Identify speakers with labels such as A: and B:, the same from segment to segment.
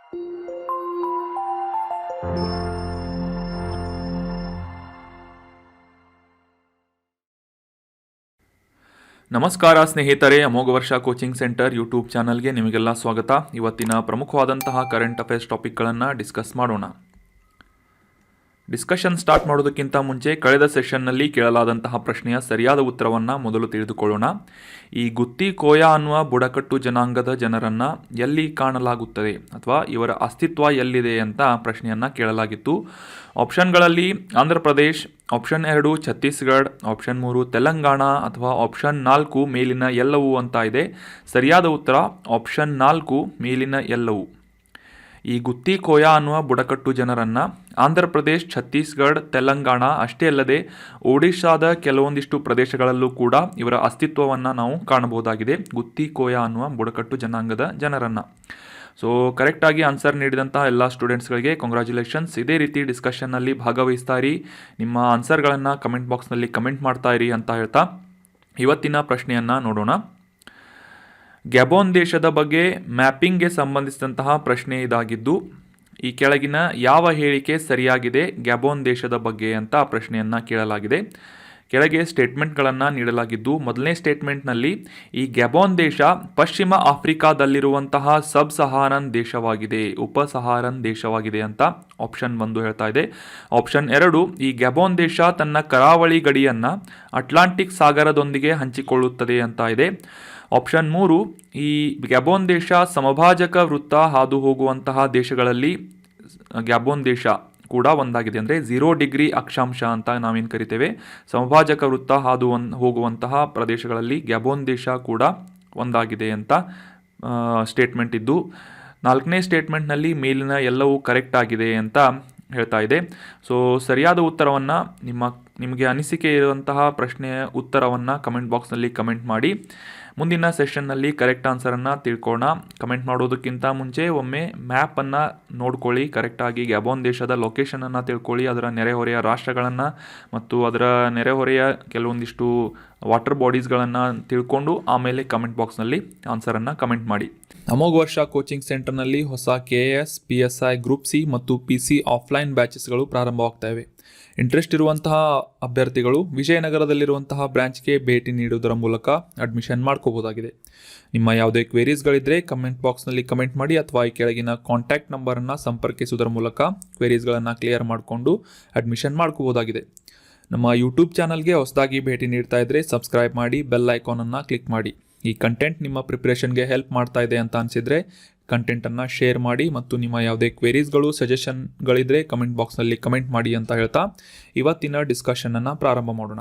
A: ನಮಸ್ಕಾರ ಸ್ನೇಹಿತರೆ, ಅಮೋಘ ವರ್ಷ ಕೋಚಿಂಗ್ ಸೆಂಟರ್ ಯೂಟ್ಯೂಬ್ ಚಾನಲ್ಗೆ ನಿಮಗೆಲ್ಲ ಸ್ವಾಗತ. ಇವತ್ತಿನ ಪ್ರಮುಖವಾದಂತಹ ಕರೆಂಟ್ ಅಫೇರ್ಸ್ ಟಾಪಿಕ್ಗಳನ್ನು ಡಿಸ್ಕಸ್ ಮಾಡೋಣ. ಡಿಸ್ಕಷನ್ ಸ್ಟಾರ್ಟ್ ಮಾಡೋದಕ್ಕಿಂತ ಮುಂಚೆ ಕಳೆದ ಸೆಷನ್ನಲ್ಲಿ ಕೇಳಲಾದಂತಹ ಪ್ರಶ್ನೆಯ ಸರಿಯಾದ ಉತ್ತರವನ್ನು ಮೊದಲು ತಿಳಿದುಕೊಳ್ಳೋಣ. ಈ ಗುತ್ತಿ ಕೋಯ ಅನ್ನುವ ಬುಡಕಟ್ಟು ಜನಾಂಗದ ಜನರನ್ನು ಎಲ್ಲಿ ಕಾಣಲಾಗುತ್ತದೆ ಅಥವಾ ಇವರ ಅಸ್ತಿತ್ವ ಎಲ್ಲಿದೆ ಅಂತ ಪ್ರಶ್ನೆಯನ್ನು ಕೇಳಲಾಗಿತ್ತು. ಆಪ್ಷನ್ಗಳಲ್ಲಿ ಆಂಧ್ರ ಪ್ರದೇಶ್, ಆಪ್ಷನ್ 2 ಛತ್ತೀಸ್ಗಢ, ಆಪ್ಷನ್ 3 ತೆಲಂಗಾಣ ಅಥವಾ ಆಪ್ಷನ್ 4 ಮೇಲಿನ ಎಲ್ಲವೂ ಅಂತ ಇದೆ. ಸರಿಯಾದ ಉತ್ತರ ಆಪ್ಷನ್ 4 ಮೇಲಿನ ಎಲ್ಲವೂ. ಈ ಗುತ್ತಿ ಕೋಯ ಅನ್ನುವ ಬುಡಕಟ್ಟು ಜನರನ್ನು ಆಂಧ್ರ ಪ್ರದೇಶ್, ಛತ್ತೀಸ್ಗಢ, ತೆಲಂಗಾಣ ಅಷ್ಟೇ ಅಲ್ಲದೆ ಒಡಿಶಾದ ಕೆಲವೊಂದಿಷ್ಟು ಪ್ರದೇಶಗಳಲ್ಲೂ ಕೂಡ ಇವರ ಅಸ್ತಿತ್ವವನ್ನು ನಾವು ಕಾಣಬಹುದಾಗಿದೆ. ಗುತ್ತಿ ಕೋಯ ಅನ್ನುವ ಬುಡಕಟ್ಟು ಜನಾಂಗದ ಜನರನ್ನು. ಸೊ ಕರೆಕ್ಟಾಗಿ ಆನ್ಸರ್ ನೀಡಿದಂಥ ಎಲ್ಲ ಸ್ಟೂಡೆಂಟ್ಸ್ಗಳಿಗೆ ಕಂಗ್ರ್ಯಾಚುಲೇಷನ್ಸ್. ಇದೇ ರೀತಿ ಡಿಸ್ಕಷನ್ನಲ್ಲಿ ಭಾಗವಹಿಸ್ತಾ ಇರಿ, ನಿಮ್ಮ ಆನ್ಸರ್ಗಳನ್ನು ಕಮೆಂಟ್ ಬಾಕ್ಸ್ನಲ್ಲಿ ಕಮೆಂಟ್ ಮಾಡ್ತಾ ಇರಿ ಅಂತ ಹೇಳ್ತಾ ಇವತ್ತಿನ ಪ್ರಶ್ನೆಯನ್ನು ನೋಡೋಣ. ಗ್ಯಾಬೋನ್ ದೇಶದ ಬಗ್ಗೆ ಮ್ಯಾಪಿಂಗ್ಗೆ ಸಂಬಂಧಿಸಿದಂತಹ ಪ್ರಶ್ನೆ ಇದಾಗಿದ್ದು, ಈ ಕೆಳಗಿನ ಯಾವ ಹೇಳಿಕೆ ಸರಿಯಾಗಿದೆ ಗ್ಯಾಬೋನ್ ದೇಶದ ಬಗ್ಗೆ ಅಂತ ಪ್ರಶ್ನೆಯನ್ನು ಕೇಳಲಾಗಿದೆ. ಕೆಳಗೆ ಸ್ಟೇಟ್ಮೆಂಟ್ಗಳನ್ನು ನೀಡಲಾಗಿದ್ದು, ಮೊದಲನೇ ಸ್ಟೇಟ್ಮೆಂಟ್ನಲ್ಲಿ ಈ ಗ್ಯಾಬೋನ್ ದೇಶ ಪಶ್ಚಿಮ ಆಫ್ರಿಕಾದಲ್ಲಿರುವಂತಹ ಸಬ್ ಸಹಾರನ್ ದೇಶವಾಗಿದೆ, ಉಪಸಹಾರನ್ ದೇಶವಾಗಿದೆ ಅಂತ ಆಪ್ಷನ್ 1 ಹೇಳ್ತಾ ಇದೆ. ಆಪ್ಷನ್ 2 ಈ ಗ್ಯಾಬೋನ್ ದೇಶ ತನ್ನ ಕರಾವಳಿ ಗಡಿಯನ್ನು ಅಟ್ಲಾಂಟಿಕ್ ಸಾಗರದೊಂದಿಗೆ ಹಂಚಿಕೊಳ್ಳುತ್ತದೆ ಅಂತ ಇದೆ. ಆಪ್ಷನ್ 3 ಈ ಗ್ಯಾಬೋನ್ ದೇಶ ಸಮಭಾಜಕ ವೃತ್ತ ಹಾದು ಹೋಗುವಂತಹ ದೇಶಗಳಲ್ಲಿ ಗ್ಯಾಬೋನ್ ದೇಶ ಕೂಡ ಒಂದಾಗಿದೆ. ಅಂದರೆ 0 ಡಿಗ್ರಿ ಅಕ್ಷಾಂಶ ಅಂತ ನಾವೇನು ಕರಿತೇವೆ, ಸಮಭಾಜಕ ವೃತ್ತ ಹಾದು ಹೋಗುವಂತಹ ಪ್ರದೇಶಗಳಲ್ಲಿ ಗ್ಯಾಬೋನ್ ದೇಶ ಕೂಡ ಒಂದಾಗಿದೆ ಅಂತ ಸ್ಟೇಟ್ಮೆಂಟ್ ಇದ್ದು, 4ನೇ ಸ್ಟೇಟ್ಮೆಂಟ್ನಲ್ಲಿ ಮೇಲಿನ ಎಲ್ಲವೂ ಕರೆಕ್ಟ್ ಆಗಿದೆ ಅಂತ ಹೇಳ್ತಾ ಇದೆ. ಸೊ ಸರಿಯಾದ ಉತ್ತರವನ್ನು ನಿಮಗೆ ಅನಿಸಿಕೆ ಇರುವಂತಹ ಪ್ರಶ್ನೆಯ ಉತ್ತರವನ್ನು ಕಮೆಂಟ್ ಬಾಕ್ಸ್ನಲ್ಲಿ ಕಮೆಂಟ್ ಮಾಡಿ. ಮುಂದಿನ ಸೆಷನ್ನಲ್ಲಿ ಕರೆಕ್ಟ್ ಆನ್ಸರನ್ನು ತಿಳ್ಕೊಳ್ಳೋಣ. ಕಮೆಂಟ್ ಮಾಡೋದಕ್ಕಿಂತ ಮುಂಚೆ ಒಮ್ಮೆ ಮ್ಯಾಪನ್ನು ನೋಡ್ಕೊಳ್ಳಿ, ಕರೆಕ್ಟಾಗಿ ಗ್ಯಾಬೋನ್ ದೇಶದ ಲೊಕೇಶನನ್ನು ತಿಳ್ಕೊಳ್ಳಿ, ಅದರ ನೆರೆಹೊರೆಯ ರಾಷ್ಟ್ರಗಳನ್ನು ಮತ್ತು ಅದರ ನೆರೆಹೊರೆಯ ಕೆಲವೊಂದಿಷ್ಟು ವಾಟರ್ ಬಾಡೀಸ್ಗಳನ್ನು ತಿಳ್ಕೊಂಡು ಆಮೇಲೆ ಕಮೆಂಟ್ ಬಾಕ್ಸ್ನಲ್ಲಿ ಆನ್ಸರನ್ನು ಕಮೆಂಟ್ ಮಾಡಿ. ಅಮೋಘ ವರ್ಷ ಕೋಚಿಂಗ್ ಸೆಂಟರ್ನಲ್ಲಿ ಹೊಸ KAS, PSI, ಗ್ರೂಪ್ C ಮತ್ತು PC ಆಫ್ಲೈನ್ ಬ್ಯಾಚಸ್ಗಳು ಪ್ರಾರಂಭವಾಗ್ತಾ ಇವೆ. ಇಂಟ್ರೆಸ್ಟ್ ಇರುವಂತಹ ಅಭ್ಯರ್ಥಿಗಳು ವಿಜಯನಗರದಲ್ಲಿರುವಂತಹ ಬ್ರಾಂಚ್ಗೆ ಭೇಟಿ ನೀಡುವುದರ ಮೂಲಕ ಅಡ್ಮಿಷನ್ ಮಾಡ್ಕೋಬೋದಾಗಿದೆ. ನಿಮ್ಮ ಯಾವುದೇ ಕ್ವೇರೀಸ್ಗಳಿದ್ದರೆ ಕಮೆಂಟ್ ಬಾಕ್ಸ್ನಲ್ಲಿ ಕಮೆಂಟ್ ಮಾಡಿ ಅಥವಾ ಈ ಕೆಳಗಿನ ಕಾಂಟ್ಯಾಕ್ಟ್ ನಂಬರನ್ನು ಸಂಪರ್ಕಿಸುವುದರ ಮೂಲಕ ಕ್ವೇರೀಸ್ಗಳನ್ನು ಕ್ಲಿಯರ್ ಮಾಡಿಕೊಂಡು ಅಡ್ಮಿಷನ್ ಮಾಡ್ಕೋಬೋದಾಗಿದೆ. ನಮ್ಮ ಯೂಟ್ಯೂಬ್ ಚಾನಲ್ಗೆ ಹೊಸದಾಗಿ ಭೇಟಿ ನೀಡ್ತಾ ಇದ್ದರೆ ಸಬ್ಸ್ಕ್ರೈಬ್ ಮಾಡಿ, ಬೆಲ್ ಐಕಾನನ್ನು ಕ್ಲಿಕ್ ಮಾಡಿ. ಈ ಕಂಟೆಂಟ್ ನಿಮ್ಮ ಪ್ರಿಪ್ರೇಷನ್ಗೆ ಹೆಲ್ಪ್ ಮಾಡ್ತಾ ಇದೆ ಅಂತ ಅನಿಸಿದರೆ ಕಂಟೆಂಟನ್ನು ಶೇರ್ ಮಾಡಿ ಮತ್ತು ನಿಮ್ಮ ಯಾವುದೇ ಕ್ವೆರೀಸ್ಗಳು, ಸಜೆಷನ್ಗಳಿದ್ದರೆ ಕಮೆಂಟ್ ಬಾಕ್ಸ್ನಲ್ಲಿ ಕಮೆಂಟ್ ಮಾಡಿ ಅಂತ ಹೇಳ್ತಾ ಇವತ್ತಿನ ಡಿಸ್ಕಷನನ್ನು ಪ್ರಾರಂಭ ಮಾಡೋಣ.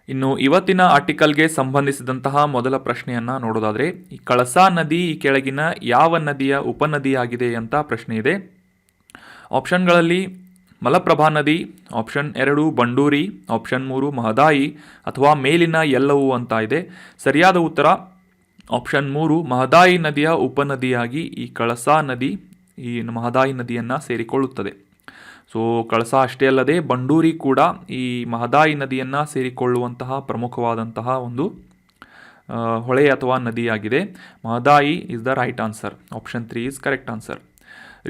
A: ಇನ್ನು ಇವತ್ತಿನ ಆರ್ಟಿಕಲ್ಗೆ ಸಂಬಂಧಿಸಿದಂತಹ ಮೊದಲ ಪ್ರಶ್ನೆಯನ್ನು ನೋಡೋದಾದರೆ, ಈ ಕಳಸಾ ನದಿ ಈ ಕೆಳಗಿನ ಯಾವ ನದಿಯ ಉಪನದಿಯಾಗಿದೆ ಅಂತ ಪ್ರಶ್ನೆ ಇದೆ. ಆಪ್ಷನ್ಗಳಲ್ಲಿ ಮಲಪ್ರಭಾ ನದಿ, ಆಪ್ಷನ್ 2 ಬಂಡೂರಿ, ಆಪ್ಷನ್ 3 ಮಹದಾಯಿ ಅಥವಾ ಮೇಲಿನ ಎಲ್ಲವೂ ಅಂತ ಇದೆ. ಸರಿಯಾದ ಉತ್ತರ ಆಪ್ಷನ್ 3 ಮಹದಾಯಿ ನದಿಯ ಉಪನದಿಯಾಗಿ ಈ ಕಳಸಾ ನದಿ ಈ ಮಹದಾಯಿ ನದಿಯನ್ನು ಸೇರಿಕೊಳ್ಳುತ್ತದೆ. ಸೊ ಕಳಸಾ ಅಷ್ಟೇ ಅಲ್ಲದೆ ಬಂಡೂರಿ ಕೂಡ ಈ ಮಹದಾಯಿ ನದಿಯನ್ನು ಸೇರಿಕೊಳ್ಳುವಂತಹ ಪ್ರಮುಖವಾದಂತಹ ಒಂದು ಹೊಳೆ ಅಥವಾ ನದಿಯಾಗಿದೆ. Mahadayi is the right answer. Option 3 is correct answer.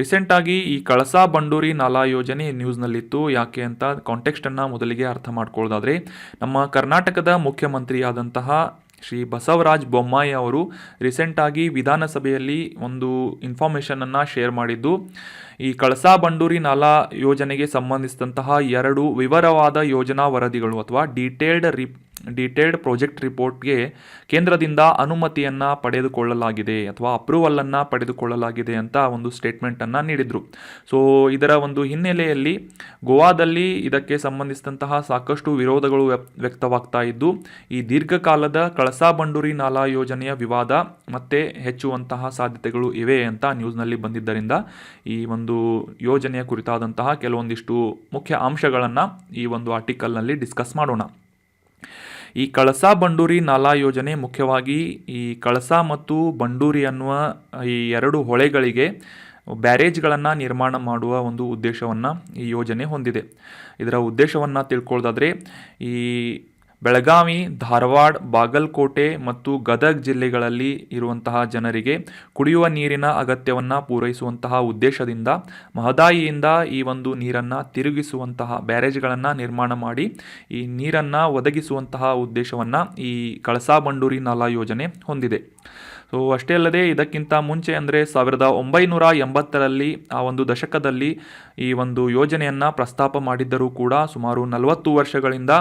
A: ರೀಸೆಂಟಾಗಿ ಈ ಕಳಸಾ ಬಂಡೂರಿ ನಾಲಾ ಯೋಜನೆ ನ್ಯೂಸ್ನಲ್ಲಿತ್ತು. ಯಾಕೆ ಅಂತ ಕಾಂಟೆಕ್ಸ್ಟನ್ನು ಮೊದಲಿಗೆ ಅರ್ಥ ಮಾಡ್ಕೊಳ್ಳೋದಾದರೆ, ನಮ್ಮ ಕರ್ನಾಟಕದ ಮುಖ್ಯಮಂತ್ರಿಯಾದಂತಹ ಶ್ರೀ ಬಸವರಾಜ ಬೊಮ್ಮಾಯಿ ಅವರು ರೀಸೆಂಟಾಗಿ ವಿಧಾನಸಭೆಯಲ್ಲಿ ಒಂದು ಇನ್ಫಾರ್ಮೇಷನನ್ನು ಶೇರ್ ಮಾಡಿದ್ದು, ಈ ಕಳಸಾ ಬಂಡೂರಿ ನಾಲಾ ಯೋಜನೆಗೆ ಸಂಬಂಧಿಸಿದಂತಹ 2 ವಿವರವಾದ ಯೋಜನಾ ವರದಿಗಳು ಅಥವಾ ಡೀಟೇಲ್ಡ್ ಪ್ರಾಜೆಕ್ಟ್ ರಿಪೋರ್ಟ್ಗೆ ಕೇಂದ್ರದಿಂದ ಅನುಮತಿಯನ್ನು ಪಡೆದುಕೊಳ್ಳಲಾಗಿದೆ ಅಥವಾ ಅಪ್ರೂವಲನ್ನು ಪಡೆದುಕೊಳ್ಳಲಾಗಿದೆ ಅಂತ ಒಂದು ಸ್ಟೇಟ್ಮೆಂಟನ್ನು ನೀಡಿದರು. ಸೊ ಇದರ ಒಂದು ಹಿನ್ನೆಲೆಯಲ್ಲಿ ಗೋವಾದಲ್ಲಿ ಇದಕ್ಕೆ ಸಂಬಂಧಿಸಿದಂತಹ ಸಾಕಷ್ಟು ವಿರೋಧಗಳು ವ್ಯಕ್ತವಾಗ್ತಾ ಇದ್ದು, ಈ ದೀರ್ಘಕಾಲದ ಕಳಸಾ ಬಂಡೂರಿ ನಾಲಾ ಯೋಜನೆಯ ವಿವಾದ ಮತ್ತೆ ಹೆಚ್ಚುವಂತಹ ಸಾಧ್ಯತೆಗಳು ಇವೆ ಅಂತ ನ್ಯೂಸ್ನಲ್ಲಿ ಬಂದಿದ್ದರಿಂದ ಈ ಒಂದು ಯೋಜನೆಯ ಕುರಿತಾದಂತಹ ಕೆಲವೊಂದಿಷ್ಟು ಮುಖ್ಯ ಅಂಶಗಳನ್ನು ಈ ಒಂದು ಆರ್ಟಿಕಲ್ನಲ್ಲಿ ಡಿಸ್ಕಸ್ ಮಾಡೋಣ. ಈ ಕಳಸಾ ಬಂಡೂರಿ ನಾಲಾ ಯೋಜನೆ ಮುಖ್ಯವಾಗಿ ಈ ಕಳಸಾ ಮತ್ತು ಬಂಡೂರಿ ಅನ್ನುವ ಈ 2 ಹೊಳೆಗಳಿಗೆ ಬ್ಯಾರೇಜ್ಗಳನ್ನು ನಿರ್ಮಾಣ ಮಾಡುವ ಒಂದು ಉದ್ದೇಶವನ್ನು ಈ ಯೋಜನೆ ಹೊಂದಿದೆ. ಇದರ ಉದ್ದೇಶವನ್ನು ತಿಳ್ಕೊಳ್ಳೋದಾದರೆ, ಈ ಬೆಳಗಾವಿ, ಧಾರವಾಡ, ಬಾಗಲಕೋಟೆ ಮತ್ತು ಗದಗ ಜಿಲ್ಲೆಗಳಲ್ಲಿ ಇರುವಂತಹ ಜನರಿಗೆ ಕುಡಿಯುವ ನೀರಿನ ಅಗತ್ಯವನ್ನು ಪೂರೈಸುವಂತಹ ಉದ್ದೇಶದಿಂದ ಮಹದಾಯಿಯಿಂದ ಈ ಒಂದು ನೀರನ್ನು ತಿರುಗಿಸುವಂತಹ ಬ್ಯಾರೇಜ್ಗಳನ್ನು ನಿರ್ಮಾಣ ಮಾಡಿ ಈ ನೀರನ್ನು ಒದಗಿಸುವಂತಹ ಉದ್ದೇಶವನ್ನು ಈ ಕಳಸಾ ಬಂಡೂರಿ ನಾಲಾ ಯೋಜನೆ ಹೊಂದಿದೆ. ಸೊ ಅಷ್ಟೇ ಅಲ್ಲದೆ ಇದಕ್ಕಿಂತ ಮುಂಚೆ ಅಂದರೆ 1980ರಲ್ಲಿ ಆ ಒಂದು ದಶಕದಲ್ಲಿ ಈ ಒಂದು ಯೋಜನೆಯನ್ನು ಪ್ರಸ್ತಾಪ ಮಾಡಿದ್ದರೂ ಕೂಡ ಸುಮಾರು 40 ವರ್ಷಗಳಿಂದ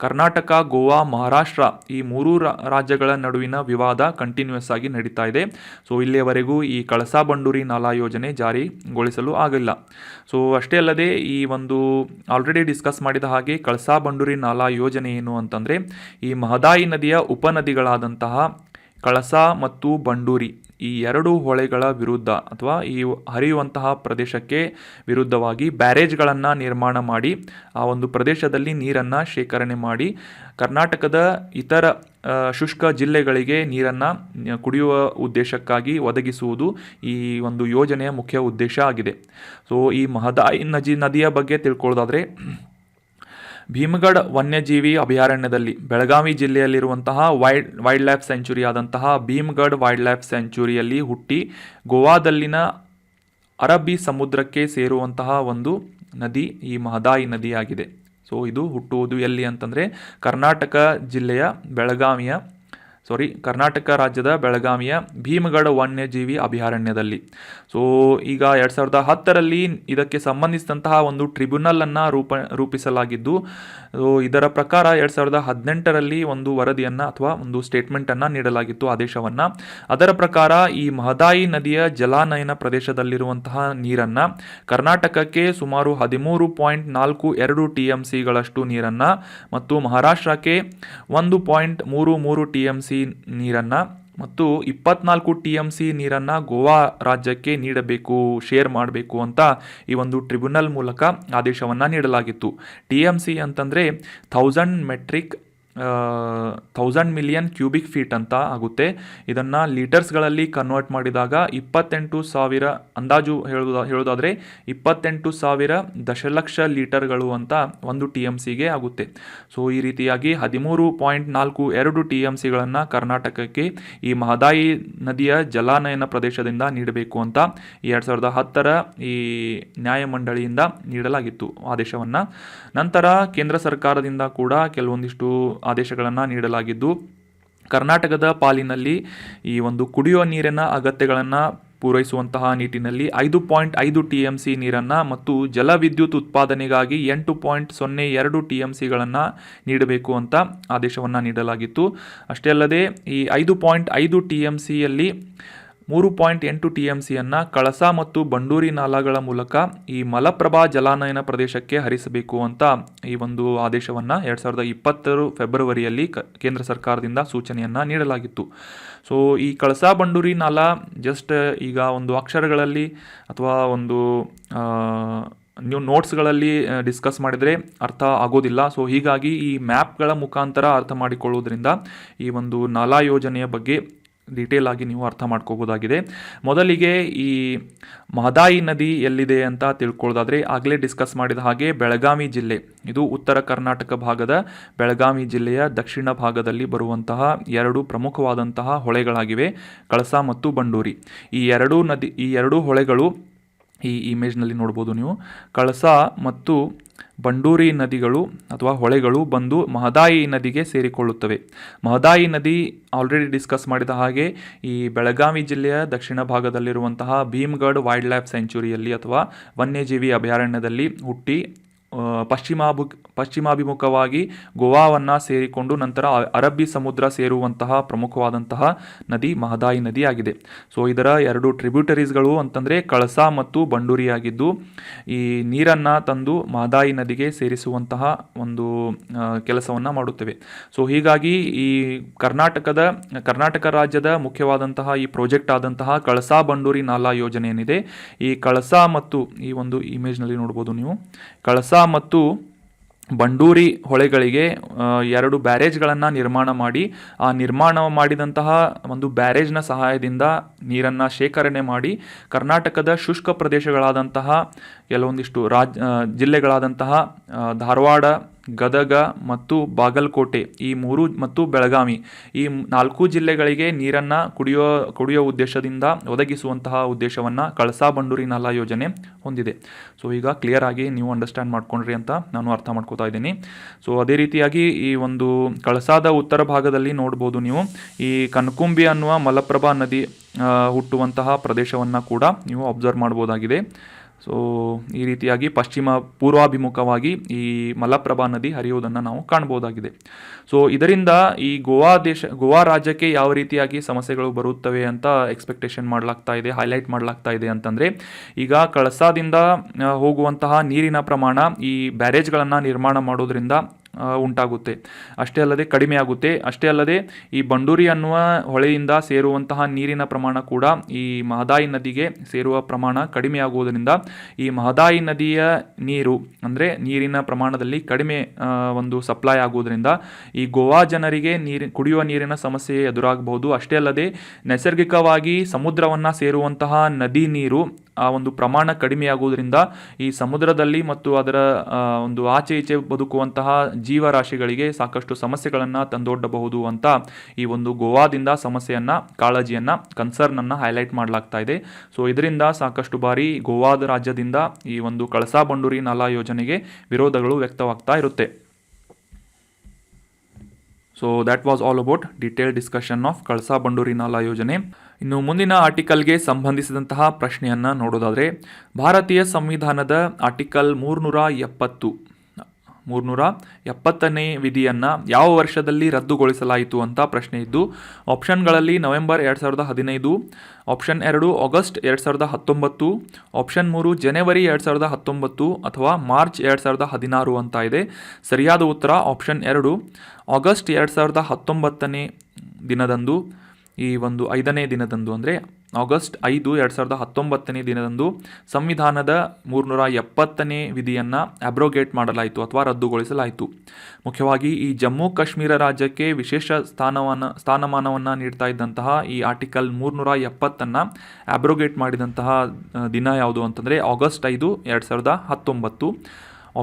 A: ಕರ್ನಾಟಕ, ಗೋವಾ, ಮಹಾರಾಷ್ಟ್ರ ಈ ಮೂರೂ ರಾಜ್ಯಗಳ ನಡುವಿನ ವಿವಾದ ಕಂಟಿನ್ಯೂಸ್ ಆಗಿ ನಡೀತಾ ಇದೆ. ಸೊ ಇಲ್ಲಿಯವರೆಗೂ ಈ ಕಳಸಾ ಬಂಡೂರಿ ನಾಲಾ ಯೋಜನೆ ಜಾರಿಗೊಳಿಸಲು ಆಗಿಲ್ಲ. ಸೊ ಅಷ್ಟೇ ಅಲ್ಲದೆ ಈ ಒಂದು ಆಲ್ರೆಡಿ ಡಿಸ್ಕಸ್ ಮಾಡಿದ ಹಾಗೆ ಕಳಸಾ ಬಂಡೂರಿ ನಾಲಾ ಯೋಜನೆ ಏನು ಅಂತಂದರೆ ಈ ಮಹದಾಯಿ ನದಿಯ ಉಪನದಿಗಳಾದಂತಹ ಕಳಸಾ ಮತ್ತು ಬಂಡೂರಿ ಈ ಎರಡು ಹೊಳೆಗಳ ವಿರುದ್ಧ ಅಥವಾ ಈ ಹರಿಯುವಂತಹ ಪ್ರದೇಶಕ್ಕೆ ವಿರುದ್ಧವಾಗಿ ಬ್ಯಾರೇಜ್ಗಳನ್ನು ನಿರ್ಮಾಣ ಮಾಡಿ ಆ ಒಂದು ಪ್ರದೇಶದಲ್ಲಿ ನೀರನ್ನು ಶೇಖರಣೆ ಮಾಡಿ ಕರ್ನಾಟಕದ ಇತರ ಶುಷ್ಕ ಜಿಲ್ಲೆಗಳಿಗೆ ನೀರನ್ನು ಕುಡಿಯುವ ಉದ್ದೇಶಕ್ಕಾಗಿ ಒದಗಿಸುವುದು ಈ ಒಂದು ಯೋಜನೆಯ ಮುಖ್ಯ ಉದ್ದೇಶ ಆಗಿದೆ. ಸೊ ಈ ಮಹದಾಯಿ ನದಿಯ ಬಗ್ಗೆ ತಿಳ್ಕೊಳ್ಳೋದಾದರೆ ಭೀಮಗಢ ವನ್ಯಜೀವಿ ಅಭಯಾರಣ್ಯದಲ್ಲಿ ಬೆಳಗಾವಿ ಜಿಲ್ಲೆಯಲ್ಲಿರುವಂತಹ ವೈಲ್ಡ್ ಲೈಫ್ ಸೆಂಚುರಿ ಆದಂತಹ ಭೀಮಗಢ ವೈಲ್ಡ್ ಲೈಫ್ ಸೆಂಚುರಿಯಲ್ಲಿ ಹುಟ್ಟಿ ಗೋವಾದಲ್ಲಿನ ಅರಬ್ಬಿ ಸಮುದ್ರಕ್ಕೆ ಸೇರುವಂತಹ ಒಂದು ನದಿ ಈ ಮಹದಾಯಿ ನದಿಯಾಗಿದೆ. ಸೊ ಇದು ಹುಟ್ಟುವುದು ಎಲ್ಲಿ ಅಂತಂದರೆ ಕರ್ನಾಟಕ ರಾಜ್ಯದ ಬೆಳಗಾವಿಯ ಭೀಮಗಢ ವನ್ಯಜೀವಿ ಅಭಯಾರಣ್ಯದಲ್ಲಿ. ಸೊ ಈಗ 2010ರಲ್ಲಿ ಇದಕ್ಕೆ ಸಂಬಂಧಿಸಿದಂತಹ ಒಂದು ಟ್ರಿಬ್ಯುನಲನ್ನು ರೂಪಿಸಲಾಗಿದ್ದು ಇದರ ಪ್ರಕಾರ 2018ರಲ್ಲಿ ಒಂದು ವರದಿಯನ್ನು ಅಥವಾ ಒಂದು ಸ್ಟೇಟ್ಮೆಂಟನ್ನು ನೀಡಲಾಗಿತ್ತು, ಆದೇಶವನ್ನು. ಅದರ ಪ್ರಕಾರ ಈ ಮಹದಾಯಿ ನದಿಯ ಜಲಾನಯನ ಪ್ರದೇಶದಲ್ಲಿರುವಂತಹ ನೀರನ್ನು ಕರ್ನಾಟಕಕ್ಕೆ ಸುಮಾರು 13.42 TMCಗಳಷ್ಟು ನೀರನ್ನು ಮತ್ತು ಮಹಾರಾಷ್ಟ್ರಕ್ಕೆ 1.33 TMC ನೀರನ್ನು ಮತ್ತು 24 TMC ನೀರನ್ನು ಗೋವಾ ರಾಜ್ಯಕ್ಕೆ ನೀಡಬೇಕು, ಶೇರ್ ಮಾಡಬೇಕು ಅಂತ ಈ ಒಂದು ಟ್ರಿಬ್ಯುನಲ್ ಮೂಲಕ ಆದೇಶವನ್ನು ನೀಡಲಾಗಿತ್ತು. TMC ಅಂತಂದರೆ 1000 ಮಿಲಿಯನ್ ಕ್ಯೂಬಿಕ್ ಫೀಟ್ ಅಂತ ಆಗುತ್ತೆ. ಇದನ್ನು ಲೀಟರ್ಸ್ಗಳಲ್ಲಿ ಕನ್ವರ್ಟ್ ಮಾಡಿದಾಗ 28,000 ಅಂದಾಜು ಹೇಳೋದಾದರೆ 28,000 ದಶಲಕ್ಷ ಲೀಟರ್ಗಳು ಅಂತ ಒಂದು TMCಗೆ ಆಗುತ್ತೆ. ಸೊ ಈ ರೀತಿಯಾಗಿ 13.42 TMCಗಳನ್ನು ಕರ್ನಾಟಕಕ್ಕೆ ಈ ಮಹದಾಯಿ ನದಿಯ ಜಲಾನಯನ ಪ್ರದೇಶದಿಂದ ನೀಡಬೇಕು ಅಂತ 2010ರ ಈ ನ್ಯಾಯಮಂಡಳಿಯಿಂದ ನೀಡಲಾಗಿತ್ತು ಆದೇಶವನ್ನು. ನಂತರ ಕೇಂದ್ರ ಸರ್ಕಾರದಿಂದ ಕೂಡ ಕೆಲವೊಂದಿಷ್ಟು ಆದೇಶಗಳನ್ನು ನೀಡಲಾಗಿದ್ದು ಕರ್ನಾಟಕದ ಪಾಲಿನಲ್ಲಿ ಈ ಒಂದು ಕುಡಿಯುವ ನೀರಿನ ಅಗತ್ಯಗಳನ್ನು ಪೂರೈಸುವಂತಹ ನಿಟ್ಟಿನಲ್ಲಿ 5.5 TMC ನೀರನ್ನು ಮತ್ತು ಜಲವಿದ್ಯುತ್ ಉತ್ಪಾದನೆಗಾಗಿ 8.02 TMCಗಳನ್ನು ನೀಡಬೇಕು ಅಂತ ಆದೇಶವನ್ನು ನೀಡಲಾಗಿತ್ತು. ಅಷ್ಟೇ ಅಲ್ಲದೆ ಈ 5.5 TMCಯಲ್ಲಿ 3.8 TMCಯನ್ನು ಕಳಸಾ ಮತ್ತು ಬಂಡೂರಿ ನಾಲಾಗಳ ಮೂಲಕ ಈ ಮಲಪ್ರಭಾ ಜಲಾನಯನ ಪ್ರದೇಶಕ್ಕೆ ಹರಿಸಬೇಕು ಅಂತ ಈ ಒಂದು ಆದೇಶವನ್ನು 2020 ಫೆಬ್ರವರಿಯಲ್ಲಿ ಕೇಂದ್ರ ಸರ್ಕಾರದಿಂದ ಸೂಚನೆಯನ್ನು ನೀಡಲಾಗಿತ್ತು. ಸೊ ಈ ಕಳಸಾ ಬಂಡೂರಿ ನಾಲಾ ಜಸ್ಟ್ ಈಗ ಒಂದು ಅಕ್ಷರಗಳಲ್ಲಿ ಅಥವಾ ಒಂದು ನೀವು ನೋಟ್ಸ್ಗಳಲ್ಲಿ ಡಿಸ್ಕಸ್ ಮಾಡಿದರೆ ಅರ್ಥ ಆಗೋದಿಲ್ಲ. ಸೊ ಹೀಗಾಗಿ ಈ ಮ್ಯಾಪ್ಗಳ ಮುಖಾಂತರ ಅರ್ಥ ಮಾಡಿಕೊಳ್ಳುವುದರಿಂದ ಈ ಒಂದು ನಾಲಾ ಯೋಜನೆಯ ಬಗ್ಗೆ ಡೀಟೇಲ್ ಆಗಿ ನೀವು ಅರ್ಥ ಮಾಡ್ಕೋಬೋದಾಗಿದೆ. ಮೊದಲಿಗೆ ಈ ಮಹದಾಯಿ ನದಿ ಎಲ್ಲಿದೆ ಅಂತ ತಿಳ್ಕೊಳ್ಳೋದಾದರೆ ಆಗಲೇ ಡಿಸ್ಕಸ್ ಮಾಡಿದ ಹಾಗೆ ಬೆಳಗಾವಿ ಜಿಲ್ಲೆ, ಇದು ಉತ್ತರ ಕರ್ನಾಟಕ ಭಾಗದ ಬೆಳಗಾವಿ ಜಿಲ್ಲೆಯ ದಕ್ಷಿಣ ಭಾಗದಲ್ಲಿ ಬರುವಂತಹ ಎರಡು ಪ್ರಮುಖವಾದಂತಹ ಹೊಳೆಗಳಾಗಿವೆ ಕಳಸಾ ಮತ್ತು ಬಂಡೂರಿ. ಈ ಎರಡು ಹೊಳೆಗಳು ಈ ಇಮೇಜ್ನಲ್ಲಿ ನೋಡ್ಬೋದು ನೀವು. ಕಳಸಾ ಮತ್ತು ಬಂಡೂರಿ ನದಿಗಳು ಅಥವಾ ಹೊಳೆಗಳು ಬಂದು ಮಹದಾಯಿ ನದಿಗೆ ಸೇರಿಕೊಳ್ಳುತ್ತವೆ. ಮಹದಾಯಿ ನದಿ ಆಲ್ರೆಡಿ ಡಿಸ್ಕಸ್ ಮಾಡಿದ ಹಾಗೆ ಈ ಬೆಳಗಾವಿ ಜಿಲ್ಲೆಯ ದಕ್ಷಿಣ ಭಾಗದಲ್ಲಿರುವಂತಹ ಭೀಮಗಢ ವೈಲ್ಡ್ ಲೈಫ್ ಸೆಂಚುರಿಯಲ್ಲಿ ಅಥವಾ ವನ್ಯಜೀವಿ ಅಭಯಾರಣ್ಯದಲ್ಲಿ ಹುಟ್ಟಿ ಪಶ್ಚಿಮಾಭಿಮುಖವಾಗಿ ಗೋವಾವನ್ನು ಸೇರಿಕೊಂಡು ನಂತರ ಅರಬ್ಬಿ ಸಮುದ್ರ ಸೇರುವಂತಹ ಪ್ರಮುಖವಾದಂತಹ ನದಿ ಮಹದಾಯಿ ನದಿ ಆಗಿದೆ. ಸೊ ಇದರ ಎರಡು ಟ್ರಿಬ್ಯೂಟರೀಸ್ಗಳು ಅಂತಂದರೆ ಕಳಸಾ ಮತ್ತು ಬಂಡೂರಿಯಾಗಿದ್ದು ಈ ನೀರನ್ನು ತಂದು ಮಹದಾಯಿ ನದಿಗೆ ಸೇರಿಸುವಂತಹ ಒಂದು ಕೆಲಸವನ್ನು ಮಾಡುತ್ತವೆ. ಸೊ ಹೀಗಾಗಿ ಈ ಕರ್ನಾಟಕ ರಾಜ್ಯದ ಮುಖ್ಯವಾದಂತಹ ಈ ಪ್ರಾಜೆಕ್ಟ್ ಆದಂತಹ ಕಳಸಾ ಬಂಡೂರಿ ನಾಲಾ ಯೋಜನೆ ಏನಿದೆ, ಈ ಕಳಸಾ ಮತ್ತು ಈ ಒಂದು ಇಮೇಜ್ನಲ್ಲಿ ನೋಡ್ಬೋದು ನೀವು, ಕಳಸಾ ಮತ್ತು ಬಂಡೂರಿ ಹೊಳೆಗಳಿಗೆ ಎರಡು ಬ್ಯಾರೇಜ್ಗಳನ್ನು ನಿರ್ಮಾಣ ಮಾಡಿ ಆ ನಿರ್ಮಾಣ ಮಾಡಿದಂತಹ ಒಂದು ಬ್ಯಾರೇಜ್ನ ಸಹಾಯದಿಂದ ನೀರನ್ನು ಶೇಖರಣೆ ಮಾಡಿ ಕರ್ನಾಟಕದ ಶುಷ್ಕ ಪ್ರದೇಶಗಳಾದಂತಹ ಕೆಲವೊಂದಿಷ್ಟು ಜಿಲ್ಲೆಗಳಾದಂತಹ ಧಾರವಾಡ, ಗದಗ ಮತ್ತು ಬಾಗಲಕೋಟೆ ಈ 3 ಮತ್ತು ಬೆಳಗಾವಿ ಈ 4 ಜಿಲ್ಲೆಗಳಿಗೆ ನೀರನ್ನು ಕುಡಿಯುವ ಉದ್ದೇಶದಿಂದ ಒದಗಿಸುವಂತಹ ಉದ್ದೇಶವನ್ನು ಕಳಸಾ ಬಂಡೂರಿ ನಾಲಾ ಯೋಜನೆ ಹೊಂದಿದೆ. ಸೊ ಈಗ ಕ್ಲಿಯರ್ ಆಗಿ ನೀವು ಅಂಡರ್ಸ್ಟ್ಯಾಂಡ್ ಮಾಡ್ಕೊಂಡ್ರಿ ಅಂತ ನಾನು ಅರ್ಥ ಮಾಡ್ಕೋತಾ ಇದ್ದೀನಿ. ಸೊ ಅದೇ ರೀತಿಯಾಗಿ ಈ ಒಂದು ಕಳಸಾದ ಉತ್ತರ ಭಾಗದಲ್ಲಿ ನೋಡ್ಬೋದು ನೀವು ಈ ಕನಕುಂಬಿ ಅನ್ನುವ ಮಲಪ್ರಭಾ ನದಿ ಹುಟ್ಟುವಂತಹ ಪ್ರದೇಶವನ್ನು ಕೂಡ ನೀವು ಅಬ್ಸರ್ವ್ ಮಾಡ್ಬೋದಾಗಿದೆ. ಸೊ ಈ ರೀತಿಯಾಗಿ ಪೂರ್ವಾಭಿಮುಖವಾಗಿ ಈ ಮಲಪ್ರಭಾ ನದಿ ಹರಿಯುವುದನ್ನು ನಾವು ಕಾಣ್ಬೋದಾಗಿದೆ. ಸೊ ಇದರಿಂದ ಈ ಗೋವಾ ರಾಜ್ಯಕ್ಕೆ ಯಾವ ರೀತಿಯಾಗಿ ಸಮಸ್ಯೆಗಳು ಬರುತ್ತವೆ ಅಂತ ಎಕ್ಸ್ಪೆಕ್ಟೇಷನ್ ಮಾಡಲಾಗ್ತಾ ಇದೆ, ಹೈಲೈಟ್ ಮಾಡಲಾಗ್ತಾ ಇದೆ ಅಂತಂದರೆ, ಈಗ ಕಳಸಾದಿಂದ ಹೋಗುವಂತಹ ನೀರಿನ ಪ್ರಮಾಣ ಈ ಬ್ಯಾರೇಜ್ಗಳನ್ನು ನಿರ್ಮಾಣ ಮಾಡೋದ್ರಿಂದ ಉಂಟಾಗುತ್ತೆ. ಅಷ್ಟೇ ಅಲ್ಲದೆ ಕಡಿಮೆ ಆಗುತ್ತೆ. ಅಷ್ಟೇ ಅಲ್ಲದೆ ಈ ಬಂಡೂರಿ ಅನ್ನುವ ಹೊಳೆಯಿಂದ ಸೇರುವಂತಹ ನೀರಿನ ಪ್ರಮಾಣ ಕೂಡ ಈ ಮಹದಾಯಿ ನದಿಗೆ ಸೇರುವ ಪ್ರಮಾಣ ಕಡಿಮೆ ಆಗುವುದರಿಂದ ಈ ಮಹದಾಯಿ ನದಿಯ ನೀರು ಅಂದರೆ ನೀರಿನ ಪ್ರಮಾಣದಲ್ಲಿ ಕಡಿಮೆ ಒಂದು ಸಪ್ಲೈ ಆಗುವುದರಿಂದ ಈ ಗೋವಾ ಜನರಿಗೆ ಕುಡಿಯುವ ನೀರಿನ ಸಮಸ್ಯೆ ಎದುರಾಗಬಹುದು. ಅಷ್ಟೇ ಅಲ್ಲದೆ ನೈಸರ್ಗಿಕವಾಗಿ ಸಮುದ್ರವನ್ನು ಸೇರುವಂತಹ ನದಿ ನೀರು ಆ ಒಂದು ಪ್ರಮಾಣ ಕಡಿಮೆಯಾಗುವುದರಿಂದ ಈ ಸಮುದ್ರದಲ್ಲಿ ಮತ್ತು ಅದರ ಒಂದು ಆಚೆ ಈಚೆ ಬದುಕುವಂತಹ ಜೀವರಾಶಿಗಳಿಗೆ ಸಾಕಷ್ಟು ಸಮಸ್ಯೆಗಳನ್ನು ತಂದೊಡ್ಡಬಹುದು ಅಂತ ಈ ಒಂದು ಗೋವಾದಿಂದ ಕಾಳಜಿಯನ್ನು ಕನ್ಸರ್ನನ್ನು ಹೈಲೈಟ್ ಮಾಡಲಾಗ್ತಾ ಇದೆ. ಸೊ ಇದರಿಂದ ಸಾಕಷ್ಟು ಬಾರಿ ಗೋವಾದ ರಾಜ್ಯದಿಂದ ಈ ಒಂದು ಕಳಸಾ ಬಂಡೂರಿ ನಾಲಾ ಯೋಜನೆಗೆ ವಿರೋಧಗಳು ವ್ಯಕ್ತವಾಗ್ತಾ ಇರುತ್ತೆ. So that was all about detail discussion of Kalasa Banduri ನಾಲಾ ಯೋಜನೆ. ಇನ್ನು ಮುಂದಿನ ಆರ್ಟಿಕಲ್ಗೆ ಸಂಬಂಧಿಸಿದಂತಹ ಪ್ರಶ್ನೆಯನ್ನು ನೋಡೋದಾದರೆ, ಭಾರತೀಯ ಸಂವಿಧಾನದ ಆರ್ಟಿಕಲ್ 370ನೇ ವಿಧಿಯನ್ನು ಯಾವ ವರ್ಷದಲ್ಲಿ ರದ್ದುಗೊಳಿಸಲಾಯಿತು ಅಂತ ಪ್ರಶ್ನೆ ಇದ್ದು, ಆಪ್ಷನ್ಗಳಲ್ಲಿ ನವೆಂಬರ್ 2015, ಆಪ್ಷನ್ 2 ಆಗಸ್ಟ್ 2019, ಆಪ್ಷನ್ 3 ಜನವರಿ 2019 ಅಥವಾ ಮಾರ್ಚ್ 2016 ಅಂತ ಇದೆ. ಸರಿಯಾದ ಉತ್ತರ ಆಪ್ಷನ್ 2 ಆಗಸ್ಟ್ 2019ನೇ ದಿನದಂದು, ಈ ಒಂದು 5ನೇ ದಿನದಂದು ಅಂದರೆ ಆಗಸ್ಟ್ 5, 2019ನೇ ದಿನದಂದು ಸಂವಿಧಾನದ 370ನೇ ವಿಧಿಯನ್ನು ಅಬ್ರೋಗೇಟ್ ಮಾಡಲಾಯಿತು ಅಥವಾ ರದ್ದುಗೊಳಿಸಲಾಯಿತು. ಮುಖ್ಯವಾಗಿ ಈ ಜಮ್ಮು ಕಾಶ್ಮೀರ ರಾಜ್ಯಕ್ಕೆ ವಿಶೇಷ ಸ್ಥಾನಮಾನವನ್ನು ನೀಡ್ತಾ ಇದ್ದಂತಹ ಈ ಆರ್ಟಿಕಲ್ 370ನ್ನು ಅಬ್ರೋಗೇಟ್ ಮಾಡಿದಂತಹ ದಿನ ಯಾವುದು ಅಂತಂದರೆ August 5, 2019.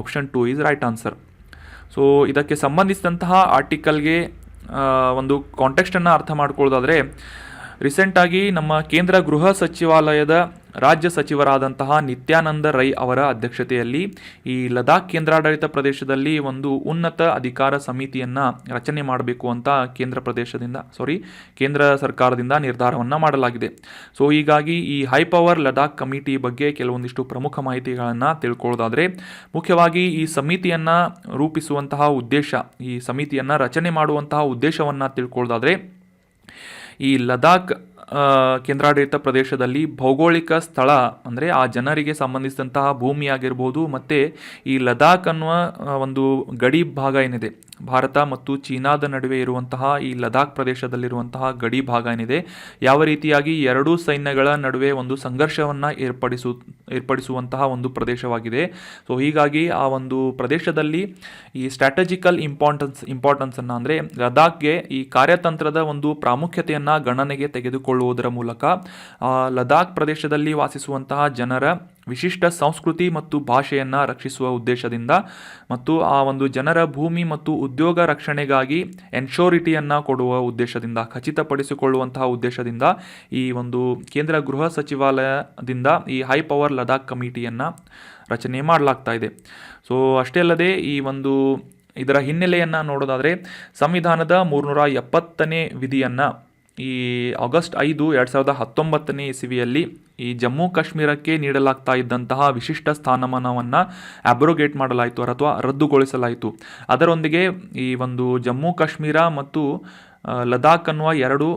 A: Option 2 is right answer. So ಇದಕ್ಕೆ ಸಂಬಂಧಿಸಿದಂತಹ ಆರ್ಟಿಕಲ್ಗೆ ಒಂದು ಕಾಂಟೆಕ್ಸ್ಟನ್ನು ಅರ್ಥ ಮಾಡ್ಕೊಳ್ಳೋದಾದರೆ, ರೀಸೆಂಟಾಗಿ ನಮ್ಮ ಕೇಂದ್ರ ಗೃಹ ಸಚಿವಾಲಯದ ರಾಜ್ಯ ಸಚಿವರಾದಂತಹ ನಿತ್ಯಾನಂದ ರೈ ಅವರ ಅಧ್ಯಕ್ಷತೆಯಲ್ಲಿ ಈ ಲದಾಖ್ ಕೇಂದ್ರಾಡಳಿತ ಪ್ರದೇಶದಲ್ಲಿ ಒಂದು ಉನ್ನತ ಅಧಿಕಾರ ಸಮಿತಿಯನ್ನು ರಚನೆ ಮಾಡಬೇಕು ಅಂತ ಕೇಂದ್ರ ಸರ್ಕಾರದಿಂದ ನಿರ್ಧಾರವನ್ನು ಮಾಡಲಾಗಿದೆ. ಸೊ ಹೀಗಾಗಿ ಈ ಹೈ ಪವರ್ ಲದಾಖ್ ಕಮಿಟಿ ಬಗ್ಗೆ ಕೆಲವೊಂದಿಷ್ಟು ಪ್ರಮುಖ ಮಾಹಿತಿಗಳನ್ನು ತಿಳ್ಕೊಳ್ಳೋದಾದರೆ, ಮುಖ್ಯವಾಗಿ ಈ ಸಮಿತಿಯನ್ನು ರೂಪಿಸುವಂತಹ ಉದ್ದೇಶ, ಈ ಸಮಿತಿಯನ್ನು ರಚನೆ ಮಾಡುವಂತಹ ಉದ್ದೇಶವನ್ನು ತಿಳ್ಕೊಳ್ಳೋದಾದರೆ, ಈ ಲದಾಖ್ ಕೇಂದ್ರಾಡಳಿತ ಪ್ರದೇಶದಲ್ಲಿ ಭೌಗೋಳಿಕ ಸ್ಥಳ ಅಂದರೆ ಆ ಜನರಿಗೆ ಸಂಬಂಧಿಸಿದಂತಹ ಭೂಮಿ ಆಗಿರ್ಬೋದು, ಮತ್ತು ಈ ಲದಾಖ್ ಅನ್ನುವ ಒಂದು ಗಡಿ ಭಾಗ ಏನಿದೆ, ಭಾರತ ಮತ್ತು ಚೀನಾದ ನಡುವೆ ಇರುವಂತಹ ಈ ಲದಾಖ್ ಪ್ರದೇಶದಲ್ಲಿರುವಂತಹ ಗಡಿ ಭಾಗ ಏನಿದೆ, ಯಾವ ರೀತಿಯಾಗಿ ಎರಡೂ ಸೈನ್ಯಗಳ ನಡುವೆ ಒಂದು ಸಂಘರ್ಷವನ್ನು ಏರ್ಪಡಿಸುವಂತಹ ಒಂದು ಪ್ರದೇಶವಾಗಿದೆ. ಸೊ ಹೀಗಾಗಿ ಆ ಒಂದು ಪ್ರದೇಶದಲ್ಲಿ ಈ ಸ್ಟ್ರಾಟಜಿಕಲ್ ಇಂಪಾರ್ಟೆನ್ಸನ್ನು ಅಂದರೆ ಲದಾಖ್ಗೆ ಈ ಕಾರ್ಯತಂತ್ರದ ಒಂದು ಪ್ರಾಮುಖ್ಯತೆಯನ್ನು ಗಣನೆಗೆ ತೆಗೆದುಕೊಳ್ಳುವುದರ ಮೂಲಕ ಲದಾಖ್ ಪ್ರದೇಶದಲ್ಲಿ ವಾಸಿಸುವಂತಹ ಜನರ ವಿಶಿಷ್ಟ ಸಂಸ್ಕೃತಿ ಮತ್ತು ಭಾಷೆಯನ್ನು ರಕ್ಷಿಸುವ ಉದ್ದೇಶದಿಂದ ಮತ್ತು ಆ ಒಂದು ಜನರ ಭೂಮಿ ಮತ್ತು ಉದ್ಯೋಗ ರಕ್ಷಣೆಗಾಗಿ ಎನ್ಶೋರಿಟಿಯನ್ನು ಕೊಡುವ ಉದ್ದೇಶದಿಂದ, ಖಚಿತಪಡಿಸಿಕೊಳ್ಳುವಂತಹ ಉದ್ದೇಶದಿಂದ ಈ ಒಂದು ಕೇಂದ್ರ ಗೃಹ ಸಚಿವಾಲಯದಿಂದ ಈ ಹೈ ಪವರ್ ಲದಾಖ್ ಕಮಿಟಿಯನ್ನು ರಚನೆ ಮಾಡಲಾಗ್ತಾ ಇದೆ. ಸೊ ಅಷ್ಟೇ ಅಲ್ಲದೆ ಈ ಒಂದು ಇದರ ಹಿನ್ನೆಲೆಯನ್ನು ನೋಡೋದಾದರೆ, ಸಂವಿಧಾನದ 370ನೇ ವಿಧಿಯನ್ನು ಈ ಆಗಸ್ಟ್ 5, 2019ನೇ ಇಸವಿಯಲ್ಲಿ ಈ ಜಮ್ಮು ಕಾಶ್ಮೀರಕ್ಕೆ ನೀಡಲಾಗ್ತಾ ಇದ್ದಂತಹ ವಿಶಿಷ್ಟ ಸ್ಥಾನಮಾನವನ್ನು ಅಬ್ರೋಗೇಟ್ ಮಾಡಲಾಯಿತು ಅಥವಾ ರದ್ದುಗೊಳಿಸಲಾಯಿತು. ಅದರೊಂದಿಗೆ ಈ ಒಂದು ಜಮ್ಮು ಕಾಶ್ಮೀರ ಮತ್ತು ಲದಾಖ್ ಅನ್ನುವ 2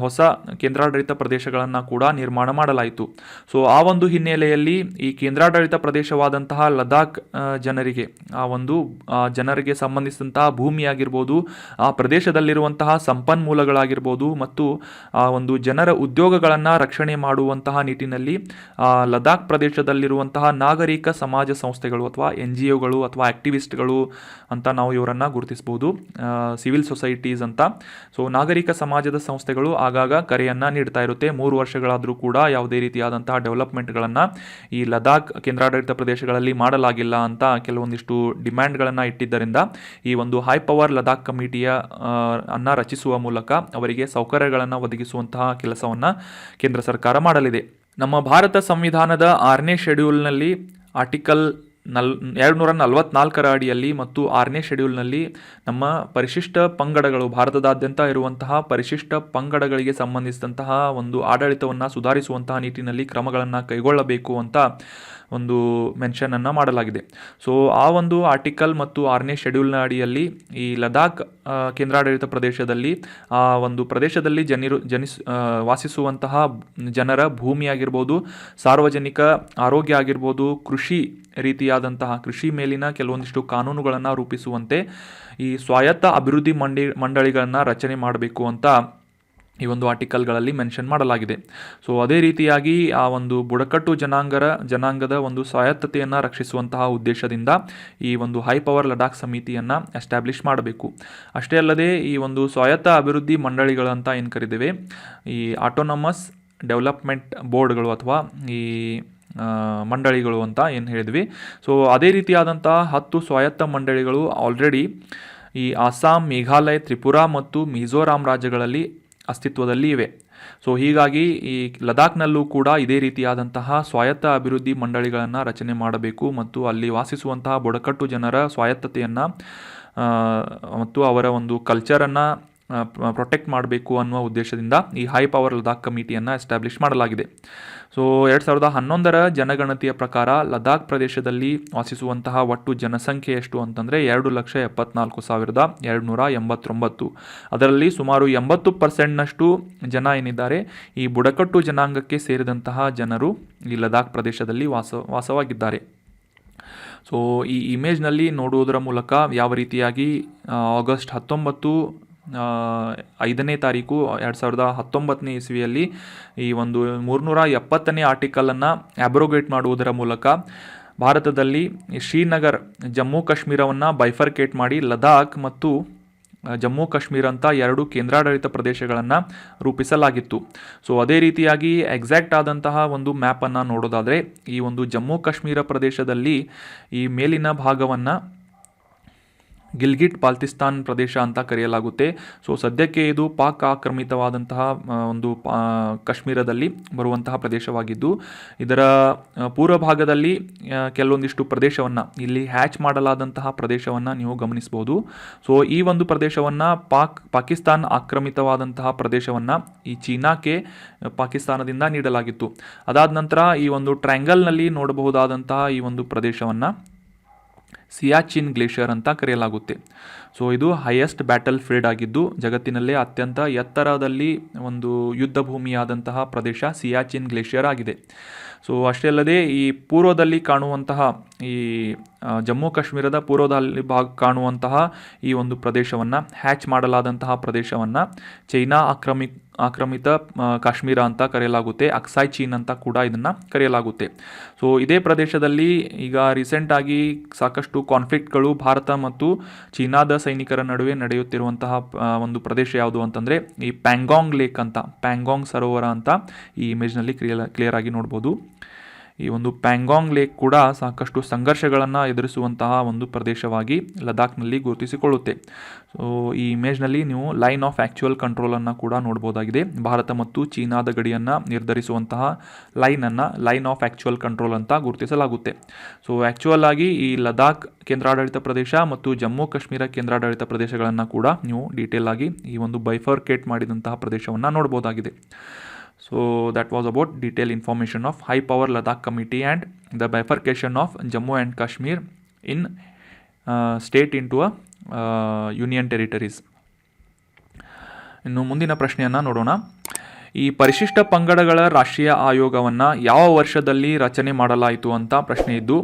A: ಹೊಸ ಕೇಂದ್ರಾಡಳಿತ ಪ್ರದೇಶಗಳನ್ನು ಕೂಡ ನಿರ್ಮಾಣ ಮಾಡಲಾಯಿತು. ಸೊ ಆ ಒಂದು ಹಿನ್ನೆಲೆಯಲ್ಲಿ ಈ ಕೇಂದ್ರಾಡಳಿತ ಪ್ರದೇಶವಾದಂತಹ ಲದಾಖ್ ಜನರಿಗೆ ಸಂಬಂಧಿಸಿದಂತಹ ಭೂಮಿಯಾಗಿರ್ಬೋದು, ಆ ಪ್ರದೇಶದಲ್ಲಿರುವಂತಹ ಸಂಪನ್ಮೂಲಗಳಾಗಿರ್ಬೋದು ಮತ್ತು ಆ ಒಂದು ಜನರ ಉದ್ಯೋಗಗಳನ್ನು ರಕ್ಷಣೆ ಮಾಡುವಂತಹ ನಿಟ್ಟಿನಲ್ಲಿ ಲದಾಖ್ ಪ್ರದೇಶದಲ್ಲಿರುವಂತಹ ನಾಗರಿಕ ಸಮಾಜ ಸಂಸ್ಥೆಗಳು ಅಥವಾ NGOಗಳು ಅಥವಾ ಆಕ್ಟಿವಿಸ್ಟ್ಗಳು ಅಂತ ನಾವು ಇವರನ್ನು ಗುರುತಿಸ್ಬೋದು, ಸಿವಿಲ್ ಸೊಸೈಟೀಸ್ ಅಂತ. ಸೊ ನಾಗರಿಕ ಸಮಾಜದ ಸಂಸ್ಥೆಗಳು ಆಗಾಗ ಕರೆಯನ್ನು ನೀಡ್ತಾ ಇರುತ್ತೆ. 3 ವರ್ಷಗಳಾದರೂ ಕೂಡ ಯಾವುದೇ ರೀತಿಯಾದಂತಹ ಡೆವಲಪ್ಮೆಂಟ್ಗಳನ್ನು ಈ ಲದಾಖ್ ಕೇಂದ್ರಾಡಳಿತ ಪ್ರದೇಶಗಳಲ್ಲಿ ಮಾಡಲಾಗಿಲ್ಲ ಅಂತ ಕೆಲವೊಂದಿಷ್ಟು ಡಿಮ್ಯಾಂಡ್ಗಳನ್ನು ಇಟ್ಟಿದ್ದರಿಂದ ಈ ಒಂದು ಹೈ ಪವರ್ ಲದಾಖ್ ಕಮಿಟಿಯ ಅನ್ನ ರಚಿಸುವ ಮೂಲಕ ಅವರಿಗೆ ಸೌಕರ್ಯಗಳನ್ನು ಒದಗಿಸುವಂತಹ ಕೆಲಸವನ್ನು ಕೇಂದ್ರ ಸರ್ಕಾರ ಮಾಡಲಿದೆ. ನಮ್ಮ ಭಾರತ ಸಂವಿಧಾನದ 6ನೇ ಶೆಡ್ಯೂಲ್ನಲ್ಲಿ ಆರ್ಟಿಕಲ್ 244 ಅಡಿಯಲ್ಲಿ ಮತ್ತು 6ನೇ ಶೆಡ್ಯೂಲ್ನಲ್ಲಿ ನಮ್ಮ ಪರಿಶಿಷ್ಟ ಪಂಗಡಗಳು, ಭಾರತದಾದ್ಯಂತ ಇರುವಂತಹ ಪರಿಶಿಷ್ಟ ಪಂಗಡಗಳಿಗೆ ಸಂಬಂಧಿಸಿದಂತಹ ಒಂದು ಆಡಳಿತವನ್ನು ಸುಧಾರಿಸುವಂತಹ ನಿಟ್ಟಿನಲ್ಲಿ ಕ್ರಮಗಳನ್ನು ಕೈಗೊಳ್ಳಬೇಕು ಅಂತ ಒಂದು ಮೆನ್ಷನನ್ನು ಮಾಡಲಾಗಿದೆ. ಸೊ ಆ ಒಂದು ಆರ್ಟಿಕಲ್ ಮತ್ತು 6ನೇ ಶೆಡ್ಯೂಲ್ನ ಅಡಿಯಲ್ಲಿ ಈ ಲದಾಖ್ ಕೇಂದ್ರಾಡಳಿತ ಪ್ರದೇಶದಲ್ಲಿ ಆ ಒಂದು ಪ್ರದೇಶದಲ್ಲಿ ವಾಸಿಸುವಂತಹ ಜನರ ಭೂಮಿ ಆಗಿರ್ಬೋದು, ಸಾರ್ವಜನಿಕ ಆರೋಗ್ಯ ಆಗಿರ್ಬೋದು, ಕೃಷಿ ರೀತಿಯಾದಂತಹ ಕೃಷಿ ಮೇಲಿನ ಕೆಲವೊಂದಿಷ್ಟು ಕಾನೂನುಗಳನ್ನು ರೂಪಿಸುವಂತೆ ಈ ಸ್ವಾಯತ್ತ ಅಭಿವೃದ್ಧಿ ಮಂಡಳಿಗಳನ್ನು ರಚನೆ ಮಾಡಬೇಕು ಅಂತ ಈ ಒಂದು ಆರ್ಟಿಕಲ್ಗಳಲ್ಲಿ ಮೆನ್ಷನ್ ಮಾಡಲಾಗಿದೆ. ಸೊ ಅದೇ ರೀತಿಯಾಗಿ ಆ ಒಂದು ಬುಡಕಟ್ಟು ಜನಾಂಗದ ಒಂದು ಸ್ವಾಯತ್ತತೆಯನ್ನು ರಕ್ಷಿಸುವಂತಹ ಉದ್ದೇಶದಿಂದ ಈ ಒಂದು ಹೈ ಪವರ್ ಲಡಾಖ್ ಸಮಿತಿಯನ್ನು ಎಸ್ಟಾಬ್ಲಿಷ್ ಮಾಡಬೇಕು. ಅಷ್ಟೇ ಅಲ್ಲದೆ ಈ ಒಂದು ಸ್ವಾಯತ್ತ ಅಭಿವೃದ್ಧಿ ಮಂಡಳಿಗಳಂತ ಏನು ಕರಿದ್ದೇವೆ, ಈ ಆಟೋನಮಸ್ ಡೆವಲಪ್ಮೆಂಟ್ ಬೋರ್ಡ್ಗಳು ಅಥವಾ ಈ ಮಂಡಳಿಗಳು ಅಂತ ಏನು ಹೇಳಿದ್ವಿ. ಸೊ ಅದೇ ರೀತಿಯಾದಂತಹ 10 ಸ್ವಾಯತ್ತ ಮಂಡಳಿಗಳು ಆಲ್ರೆಡಿ ಈ ಅಸ್ಸಾಂ, ಮೇಘಾಲಯ, ತ್ರಿಪುರಾ ಮತ್ತು ಮಿಜೋರಾಂ ರಾಜ್ಯಗಳಲ್ಲಿ ಅಸ್ತಿತ್ವದಲ್ಲಿ ಇವೆ. ಸೊ ಹೀಗಾಗಿ ಈ ಲದಾಖ್ನಲ್ಲೂ ಕೂಡ ಇದೇ ರೀತಿಯಾದಂತಹ ಸ್ವಾಯತ್ತ ಅಭಿವೃದ್ಧಿ ಮಂಡಳಿಗಳನ್ನು ರಚನೆ ಮಾಡಬೇಕು ಮತ್ತು ಅಲ್ಲಿ ವಾಸಿಸುವಂತಹ ಬುಡಕಟ್ಟು ಜನರ ಸ್ವಾಯತ್ತತೆಯನ್ನು ಮತ್ತು ಅವರ ಒಂದು ಕಲ್ಚರನ್ನು ಪ್ರೊಟೆಕ್ಟ್ ಮಾಡಬೇಕು ಅನ್ನುವ ಉದ್ದೇಶದಿಂದ ಈ ಹೈ ಪವರ್ ಲದಾಖ್ ಕಮಿಟಿಯನ್ನು ಎಸ್ಟಾಬ್ಲಿಷ್ ಮಾಡಲಾಗಿದೆ. ಸೊ 2011ರ ಜನಗಣತಿಯ ಪ್ರಕಾರ ಲದಾಖ್ ಪ್ರದೇಶದಲ್ಲಿ ವಾಸಿಸುವಂತಹ ಒಟ್ಟು ಜನಸಂಖ್ಯೆ ಎಷ್ಟು ಅಂತಂದರೆ 2,74,289. ಅದರಲ್ಲಿ ಸುಮಾರು 80% ಜನ ಏನಿದ್ದಾರೆ ಈ ಬುಡಕಟ್ಟು ಜನಾಂಗಕ್ಕೆ ಸೇರಿದಂತಹ ಜನರು ಈ ಲದಾಖ್ ಪ್ರದೇಶದಲ್ಲಿ ವಾಸವಾಗಿದ್ದಾರೆ. ಸೊ ಈ ಇಮೇಜ್ನಲ್ಲಿ ನೋಡುವುದರ ಮೂಲಕ ಯಾವ ರೀತಿಯಾಗಿ ಆಗಸ್ಟ್ 19 5ನೇ ತಾರೀಕು 2019ನೇ ಇಸ್ವಿಯಲ್ಲಿ ಈ ಒಂದು 370ನೇ ಆರ್ಟಿಕಲನ್ನು ಅಬ್ರೋಗೇಟ್ ಮಾಡುವುದರ ಮೂಲಕ ಭಾರತದಲ್ಲಿ ಶ್ರೀನಗರ್, ಜಮ್ಮು ಕಾಶ್ಮೀರವನ್ನು ಬೈಫರ್ಕೇಟ್ ಮಾಡಿ ಲದಾಖ್ ಮತ್ತು ಜಮ್ಮು ಕಾಶ್ಮೀರ ಅಂತ 2 ಕೇಂದ್ರಾಡಳಿತ ಪ್ರದೇಶಗಳನ್ನು ರೂಪಿಸಲಾಗಿತ್ತು. ಸೊ ಅದೇ ರೀತಿಯಾಗಿ ಎಕ್ಸಾಕ್ಟ್ ಆದಂತಹ ಒಂದು ಮ್ಯಾಪನ್ನು ನೋಡೋದಾದರೆ ಈ ಒಂದು ಜಮ್ಮು ಕಾಶ್ಮೀರ ಪ್ರದೇಶದಲ್ಲಿ ಈ ಮೇಲಿನ ಭಾಗವನ್ನು ಗಿಲ್ಗಿಟ್ ಬಾಲ್ತಿಸ್ತಾನ್ ಪ್ರದೇಶ ಅಂತ ಕರೆಯಲಾಗುತ್ತೆ. ಸೊ ಸದ್ಯಕ್ಕೆ ಇದು ಪಾಕ್ ಆಕ್ರಮಿತವಾದಂತಹ ಒಂದು ಕಾಶ್ಮೀರದಲ್ಲಿ ಬರುವಂತಹ ಪ್ರದೇಶವಾಗಿದ್ದು ಇದರ ಪೂರ್ವ ಭಾಗದಲ್ಲಿ ಕೆಲವೊಂದಿಷ್ಟು ಪ್ರದೇಶವನ್ನು ಇಲ್ಲಿ ಹ್ಯಾಚ್ ಮಾಡಲಾದಂತಹ ಪ್ರದೇಶವನ್ನು ನೀವು ಗಮನಿಸಬಹುದು. ಸೊ ಈ ಒಂದು ಪ್ರದೇಶವನ್ನು ಪಾಕಿಸ್ತಾನ್ ಆಕ್ರಮಿತವಾದಂತಹ ಪ್ರದೇಶವನ್ನು ಈ ಚೀನಾಕ್ಕೆ ಪಾಕಿಸ್ತಾನದಿಂದ ನೀಡಲಾಗಿತ್ತು. ಅದಾದ ನಂತರ ಈ ಒಂದು ಟ್ರ್ಯಾಂಗಲ್ನಲ್ಲಿ ನೋಡಬಹುದಾದಂತಹ ಈ ಒಂದು ಪ್ರದೇಶವನ್ನು ಸಿಯಾಚಿನ್ ಗ್ಲೇಷಿಯರ್ ಅಂತ ಕರೆಯಲಾಗುತ್ತೆ. ಸೊ ಇದು ಹೈಯೆಸ್ಟ್ ಬ್ಯಾಟಲ್ ಫೀಲ್ಡ್ ಆಗಿದ್ದು ಜಗತ್ತಿನಲ್ಲೇ ಅತ್ಯಂತ ಎತ್ತರದಲ್ಲಿ ಒಂದು ಯುದ್ಧ ಭೂಮಿಯಾದಂತಹ ಪ್ರದೇಶ ಸಿಯಾಚಿನ್ ಗ್ಲೇಷಿಯರ್ ಆಗಿದೆ. ಸೊ ಅಷ್ಟೇ ಅಲ್ಲದೆ ಈ ಪೂರ್ವದಲ್ಲಿ ಕಾಣುವಂತಹ ಈ ಜಮ್ಮು ಕಾಶ್ಮೀರದ ಪೂರ್ವದಲ್ಲಿ ಕಾಣುವಂತಹ ಈ ಒಂದು ಪ್ರದೇಶವನ್ನು ಹ್ಯಾಚ್ ಮಾಡಲಾದಂತಹ ಪ್ರದೇಶವನ್ನು ಚೈನಾ ಆಕ್ರಮಿತ ಕಾಶ್ಮೀರ ಅಂತ ಕರೆಯಲಾಗುತ್ತೆ. ಅಕ್ಸಾಯ್ ಚೀನ್ ಅಂತ ಕೂಡ ಇದನ್ನು ಕರೆಯಲಾಗುತ್ತೆ. ಸೊ ಇದೇ ಪ್ರದೇಶದಲ್ಲಿ ಈಗ ರೀಸೆಂಟಾಗಿ ಸಾಕಷ್ಟು ಕಾನ್ಫ್ಲಿಕ್ಟ್ಗಳು ಭಾರತ ಮತ್ತು ಚೀನಾದ ಸೈನಿಕರ ನಡುವೆ ನಡೆಯುತ್ತಿರುವಂತಹ ಒಂದು ಪ್ರದೇಶ ಯಾವುದು ಅಂತಂದರೆ ಈ ಪ್ಯಾಂಗಾಂಗ್ ಲೇಕ್ ಅಂತ, ಪ್ಯಾಂಗಾಂಗ್ ಸರೋವರ ಅಂತ ಈ ಇಮೇಜ್ನಲ್ಲಿ ಕ್ಲಿಯರ್ ಆಗಿ ನೋಡ್ಬೋದು. ಈ ಒಂದು ಪ್ಯಾಂಗಾಂಗ್ ಲೇಕ್ ಕೂಡ ಸಾಕಷ್ಟು ಸಂಘರ್ಷಗಳನ್ನು ಎದುರಿಸುವಂತಹ ಒಂದು ಪ್ರದೇಶವಾಗಿ ಲದಾಖ್ನಲ್ಲಿ ಗುರುತಿಸಿಕೊಳ್ಳುತ್ತೆ. ಸೊ ಈ ಇಮೇಜ್ನಲ್ಲಿ ನೀವು ಲೈನ್ ಆಫ್ ಆ್ಯಕ್ಚುಯಲ್ ಕಂಟ್ರೋಲನ್ನು ಕೂಡ ನೋಡ್ಬೋದಾಗಿದೆ. ಭಾರತ ಮತ್ತು ಚೀನಾದ ಗಡಿಯನ್ನು ನಿರ್ಧರಿಸುವಂತಹ ಲೈನ್ ಆಫ್ ಆ್ಯಕ್ಚುಯಲ್ ಕಂಟ್ರೋಲ್ ಅಂತ ಗುರುತಿಸಲಾಗುತ್ತೆ. ಸೊ ಆ್ಯಕ್ಚುಯಲ್ ಆಗಿ ಈ ಲದಾಖ್ ಕೇಂದ್ರಾಡಳಿತ ಪ್ರದೇಶ ಮತ್ತು ಜಮ್ಮು ಕಾಶ್ಮೀರ ಕೇಂದ್ರಾಡಳಿತ ಪ್ರದೇಶಗಳನ್ನು ಕೂಡ ನೀವು ಡೀಟೇಲ್ ಆಗಿ ಈ ಒಂದು ಬೈಫರ್ಕೇಟ್ ಮಾಡಿದಂತಹ ಪ್ರದೇಶವನ್ನು ನೋಡ್ಬೋದಾಗಿದೆ. So that was about detailed information of High Power Ladakh Committee and the bifurcation of Jammu and Kashmir in state into a union territories. ಇನ್ನು ಮುಂದಿನ ಪ್ರಶ್ನೆಯನ್ನು ನೋಡೋಣ. ಈ ಪರಿಶಿಷ್ಟ ಪಂಗಡಗಳ ರಾಷ್ಟ್ರೀಯ ಆಯೋಗವನ್ನು ಯಾವ ವರ್ಷದಲ್ಲಿ ರಚನೆ ಮಾಡಲಾಯಿತು ಅಂತ ಪ್ರಶ್ನೆ ಇದ್ದು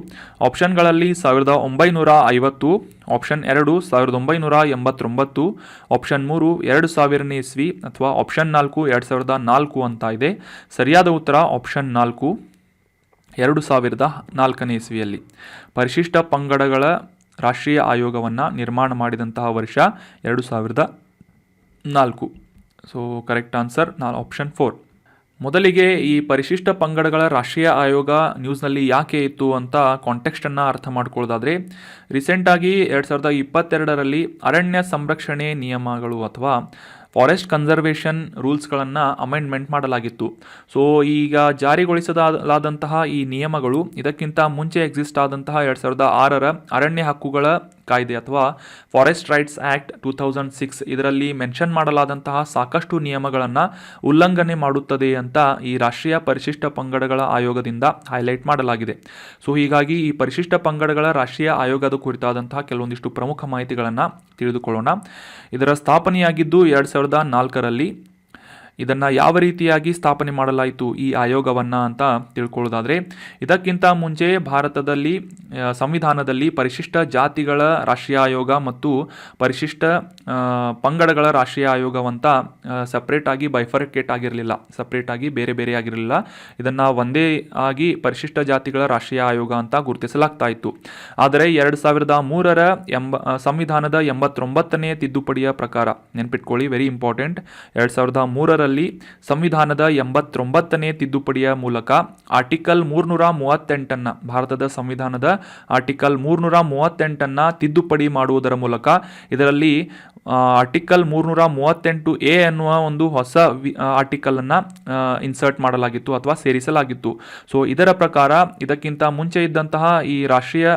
A: ಆಪ್ಷನ್ಗಳಲ್ಲಿ 1950, ಆಪ್ಷನ್ 2 1989, ಆಪ್ಷನ್ 3 2000ನೇ ಇಸ್ವಿ ಅಥವಾ ಆಪ್ಷನ್ 4 2004 ಅಂತ ಇದೆ. ಸರಿಯಾದ ಉತ್ತರ ಆಪ್ಷನ್ 4 2004ನೇ ಇಸ್ವಿಯಲ್ಲಿ. ಪರಿಶಿಷ್ಟ ಪಂಗಡಗಳ ರಾಷ್ಟ್ರೀಯ ಆಯೋಗವನ್ನು ನಿರ್ಮಾಣ ಮಾಡಿದಂತಹ ವರ್ಷ 2004. 4. So correct answer option 4. ಮೊದಲಿಗೆ ಈ ಪರಿಶಿಷ್ಟ ಪಂಗಡಗಳ ರಾಷ್ಟ್ರೀಯ ಆಯೋಗ ನ್ಯೂಸ್ನಲ್ಲಿ ಯಾಕೆ ಇತ್ತು ಅಂತ ಕಾಂಟೆಕ್ಸ್ಟನ್ನು ಅರ್ಥ ಮಾಡ್ಕೊಳ್ಳೋದಾದರೆ, ರೀಸೆಂಟಾಗಿ 2022ರಲ್ಲಿ ಅರಣ್ಯ ಸಂರಕ್ಷಣೆ ನಿಯಮಗಳು ಅಥವಾ ಫಾರೆಸ್ಟ್ ಕನ್ಸರ್ವೇಷನ್ ರೂಲ್ಸ್ಗಳನ್ನು ಅಮೆಂಡ್ಮೆಂಟ್ ಮಾಡಲಾಗಿತ್ತು. ಸೊ ಈಗ ಜಾರಿಗೊಳಿಸಲಾದಂತಹ ಈ ನಿಯಮಗಳು ಇದಕ್ಕಿಂತ ಮುಂಚೆ ಎಕ್ಸಿಸ್ಟ್ ಆದಂತಹ 2006ರ ಅರಣ್ಯ ಹಕ್ಕುಗಳ ಕಾಯ್ದೆ ಅಥವಾ ಫಾರೆಸ್ಟ್ ರೈಟ್ಸ್ ಆ್ಯಕ್ಟ್ 2006 ಇದರಲ್ಲಿ ಮೆನ್ಷನ್ ಮಾಡಲಾದಂತಹ ಸಾಕಷ್ಟು ನಿಯಮಗಳನ್ನು ಉಲ್ಲಂಘನೆ ಮಾಡುತ್ತದೆ ಅಂತ ಈ ರಾಷ್ಟ್ರೀಯ ಪರಿಶಿಷ್ಟ ಪಂಗಡಗಳ ಆಯೋಗದಿಂದ ಹೈಲೈಟ್ ಮಾಡಲಾಗಿದೆ. ಸೊ ಹೀಗಾಗಿ ಈ ಪರಿಶಿಷ್ಟ ಪಂಗಡಗಳ ರಾಷ್ಟ್ರೀಯ ಆಯೋಗದ ಕುರಿತಾದಂತಹ ಕೆಲವೊಂದಿಷ್ಟು ಪ್ರಮುಖ ಮಾಹಿತಿಗಳನ್ನು ತಿಳಿದುಕೊಳ್ಳೋಣ. ಇದರ ಸ್ಥಾಪನೆಯಾಗಿದ್ದು 2004ರಲ್ಲಿ. ಇದನ್ನು ಯಾವ ರೀತಿಯಾಗಿ ಸ್ಥಾಪನೆ ಮಾಡಲಾಯಿತು ಈ ಆಯೋಗವನ್ನು ಅಂತ ತಿಳ್ಕೊಳ್ಳೋದಾದರೆ, ಇದಕ್ಕಿಂತ ಮುಂಚೆ ಭಾರತದಲ್ಲಿ ಸಂವಿಧಾನದಲ್ಲಿ ಪರಿಶಿಷ್ಟ ಜಾತಿಗಳ ರಾಷ್ಟ್ರೀಯ ಆಯೋಗ ಮತ್ತು ಪರಿಶಿಷ್ಟ ಪಂಗಡಗಳ ರಾಷ್ಟ್ರೀಯ ಆಯೋಗವಂತ ಸಪ್ರೇಟಾಗಿ ಬೈಫರ್ಕೇಟ್ ಆಗಿರಲಿಲ್ಲ, ಸಪ್ರೇಟಾಗಿ ಬೇರೆ ಬೇರೆ ಆಗಿರಲಿಲ್ಲ. ಇದನ್ನು ಒಂದೇ ಆಗಿ ಪರಿಶಿಷ್ಟ ಜಾತಿಗಳ ರಾಷ್ಟ್ರೀಯ ಆಯೋಗ ಅಂತ ಗುರುತಿಸಲಾಗ್ತಾ ಇತ್ತು. ಆದರೆ 2003ರ ಸಂವಿಧಾನದ 89ನೇ ತಿದ್ದುಪಡಿಯ ಪ್ರಕಾರ, ನೆನ್ಪಿಟ್ಕೊಳ್ಳಿ, ವೆರಿ ಇಂಪಾರ್ಟೆಂಟ್, 2003ರಲ್ಲಿ ಸಂವಿಧಾನದ 89ನೇ ತಿದ್ದುಪಡಿಯ ಮೂಲಕ ಆರ್ಟಿಕಲ್ 338 ಭಾರತದ ಸಂವಿಧಾನದ ಆರ್ಟಿಕಲ್ 338 ತಿದ್ದುಪಡಿ ಮಾಡುವುದರ ಮೂಲಕ ಇದರಲ್ಲಿ ಆರ್ಟಿಕಲ್ 338A ಅನ್ನುವ ಒಂದು ಹೊಸ ಆರ್ಟಿಕಲನ್ನು ಇನ್ಸರ್ಟ್ ಮಾಡಲಾಗಿತ್ತು ಅಥವಾ ಸೇರಿಸಲಾಗಿತ್ತು. ಸೊ ಇದರ ಪ್ರಕಾರ ಇದಕ್ಕಿಂತ ಮುಂಚೆ ಇದ್ದಂತಹ ಈ ರಾಷ್ಟ್ರೀಯ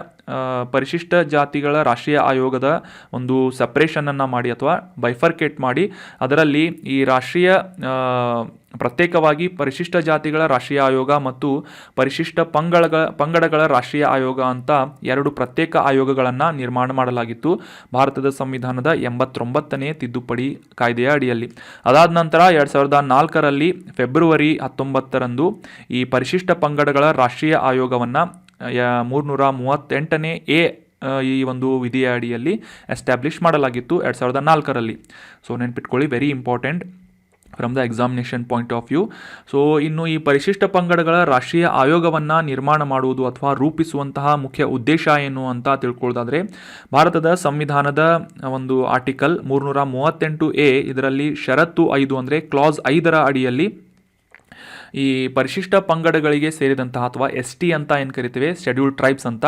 A: ಪರಿಶಿಷ್ಟ ಜಾತಿಗಳ ರಾಷ್ಟ್ರೀಯ ಆಯೋಗದ ಒಂದು ಸಪ್ರೇಷನನ್ನು ಮಾಡಿ ಅಥವಾ ಬೈಫರ್ಕೇಟ್ ಮಾಡಿ ಅದರಲ್ಲಿ ಈ ರಾಷ್ಟ್ರೀಯ ಪ್ರತ್ಯೇಕವಾಗಿ ಪರಿಶಿಷ್ಟ ಜಾತಿಗಳ ರಾಷ್ಟ್ರೀಯ ಆಯೋಗ ಮತ್ತು ಪರಿಶಿಷ್ಟ ಪಂಗಡಗಳ ರಾಷ್ಟ್ರೀಯ ಆಯೋಗ ಅಂತ 2 ಪ್ರತ್ಯೇಕ ಆಯೋಗಗಳನ್ನು ನಿರ್ಮಾಣ ಮಾಡಲಾಗಿತ್ತು ಭಾರತದ ಸಂವಿಧಾನದ 89ನೇ ತಿದ್ದುಪಡಿ ಕಾಯ್ದೆಯ ಅಡಿಯಲ್ಲಿ. ಅದಾದ ನಂತರ 2004ರಲ್ಲಿ ಫೆಬ್ರವರಿ 19ರಂದು ಈ ಪರಿಶಿಷ್ಟ ಪಂಗಡಗಳ ರಾಷ್ಟ್ರೀಯ ಆಯೋಗವನ್ನು 338ನೇ ಎ ಈ ಒಂದು ವಿಧಿಯ ಅಡಿಯಲ್ಲಿ ಎಸ್ಟಾಬ್ಲಿಷ್ ಮಾಡಲಾಗಿತ್ತು 2004ರಲ್ಲಿ. ಸೊ ನೆನ್ಪಿಟ್ಕೊಳ್ಳಿ, very important from the examination point of view. So ಇನ್ನು ಈ ಪರಿಶಿಷ್ಟ ಪಂಗಡಗಳ ರಾಷ್ಟ್ರೀಯ ಆಯೋಗವನ್ನು ನಿರ್ಮಾಣ ಮಾಡುವುದು ಅಥವಾ ರೂಪಿಸುವಂತಹ ಮುಖ್ಯ ಉದ್ದೇಶ ಏನು ಅಂತ ತಿಳ್ಕೊಳ್ಳೋದಾದರೆ, ಭಾರತದ ಸಂವಿಧಾನದ ಒಂದು ಆರ್ಟಿಕಲ್ 338A ಇದರಲ್ಲಿ ಷರತ್ತು 5 ಅಂದರೆ ಕ್ಲಾಸ್ 5ರ ಅಡಿಯಲ್ಲಿ ಈ ಪರಿಶಿಷ್ಟ ಪಂಗಡಗಳಿಗೆ ಸೇರಿದಂತಹ ಅಥವಾ ST ಅಂತ ಏನು ಕರಿತೇವೆ, ಶೆಡ್ಯೂಲ್ಡ್ ಟ್ರೈಬ್ಸ್ ಅಂತ,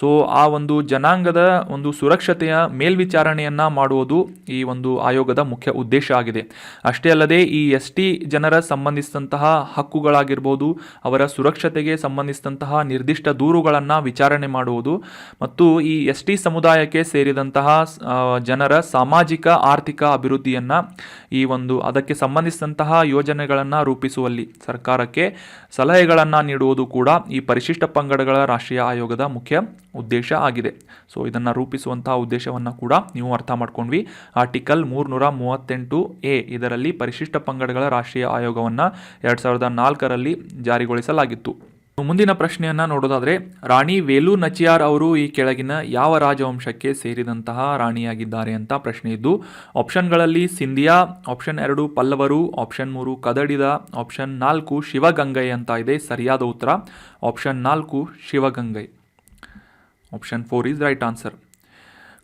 A: ಸೊ ಆ ಒಂದು ಜನಾಂಗದ ಒಂದು ಸುರಕ್ಷತೆಯ ಮೇಲ್ವಿಚಾರಣೆಯನ್ನು ಮಾಡುವುದು ಈ ಒಂದು ಆಯೋಗದ ಮುಖ್ಯ ಉದ್ದೇಶ ಆಗಿದೆ. ಅಷ್ಟೇ ಅಲ್ಲದೆ ಈ ST ಜನರ ಸಂಬಂಧಿಸಿದಂತಹ ಹಕ್ಕುಗಳಾಗಿರ್ಬೋದು, ಅವರ ಸುರಕ್ಷತೆಗೆ ಸಂಬಂಧಿಸಿದಂತಹ ನಿರ್ದಿಷ್ಟ ದೂರುಗಳನ್ನು ವಿಚಾರಣೆ ಮಾಡುವುದು ಮತ್ತು ಈ ST ಸಮುದಾಯಕ್ಕೆ ಸೇರಿದಂತಹ ಜನರ ಸಾಮಾಜಿಕ ಆರ್ಥಿಕ ಅಭಿವೃದ್ಧಿಯನ್ನು ಈ ಒಂದು ಅದಕ್ಕೆ ಸಂಬಂಧಿಸಿದಂತಹ ಯೋಜನೆಗಳನ್ನು ರೂಪಿಸುವಲ್ಲಿ ಸರ್ಕಾರಕ್ಕೆ ಸಲಹೆಗಳನ್ನು ನೀಡುವುದು ಕೂಡ ಈ ಪರಿಶಿಷ್ಟ ಪಂಗಡಗಳ ರಾಷ್ಟ್ರೀಯ ಆಯೋಗದ ಮುಖ್ಯ ಉದ್ದೇಶ ಆಗಿದೆ. ಸೊ ಇದನ್ನು ರೂಪಿಸುವಂತಹ ಉದ್ದೇಶವನ್ನು ಕೂಡ ನೀವು ಅರ್ಥ ಮಾಡ್ಕೊಂಡ್ವಿ. ಆರ್ಟಿಕಲ್ 338A ಇದರಲ್ಲಿ ಪರಿಶಿಷ್ಟ ಪಂಗಡಗಳ ರಾಷ್ಟ್ರೀಯ ಆಯೋಗವನ್ನು 2004ರಲ್ಲಿ ಜಾರಿಗೊಳಿಸಲಾಗಿತ್ತು. ಮುಂದಿನ ಪ್ರಶ್ನೆಯನ್ನು ನೋಡೋದಾದರೆ, ರಾಣಿ ವೇಲು ನಚಿಯಾರ್ ಅವರು ಈ ಕೆಳಗಿನ ಯಾವ ರಾಜವಂಶಕ್ಕೆ ಸೇರಿದಂತಹ ರಾಣಿಯಾಗಿದ್ದಾರೆ ಅಂತ ಪ್ರಶ್ನೆ ಇದ್ದು, ಆಪ್ಷನ್ಗಳಲ್ಲಿ ಸಿಂಧಿಯಾ, ಆಪ್ಷನ್ 2 ಪಲ್ಲವರು, ಆಪ್ಷನ್ 3 ಕದಡಿದ, ಆಪ್ಷನ್ 4 ಶಿವಗಂಗೈ ಅಂತ ಇದೆ. ಸರಿಯಾದ ಉತ್ತರ option 4 Sivagangai. Option 4 is right answer.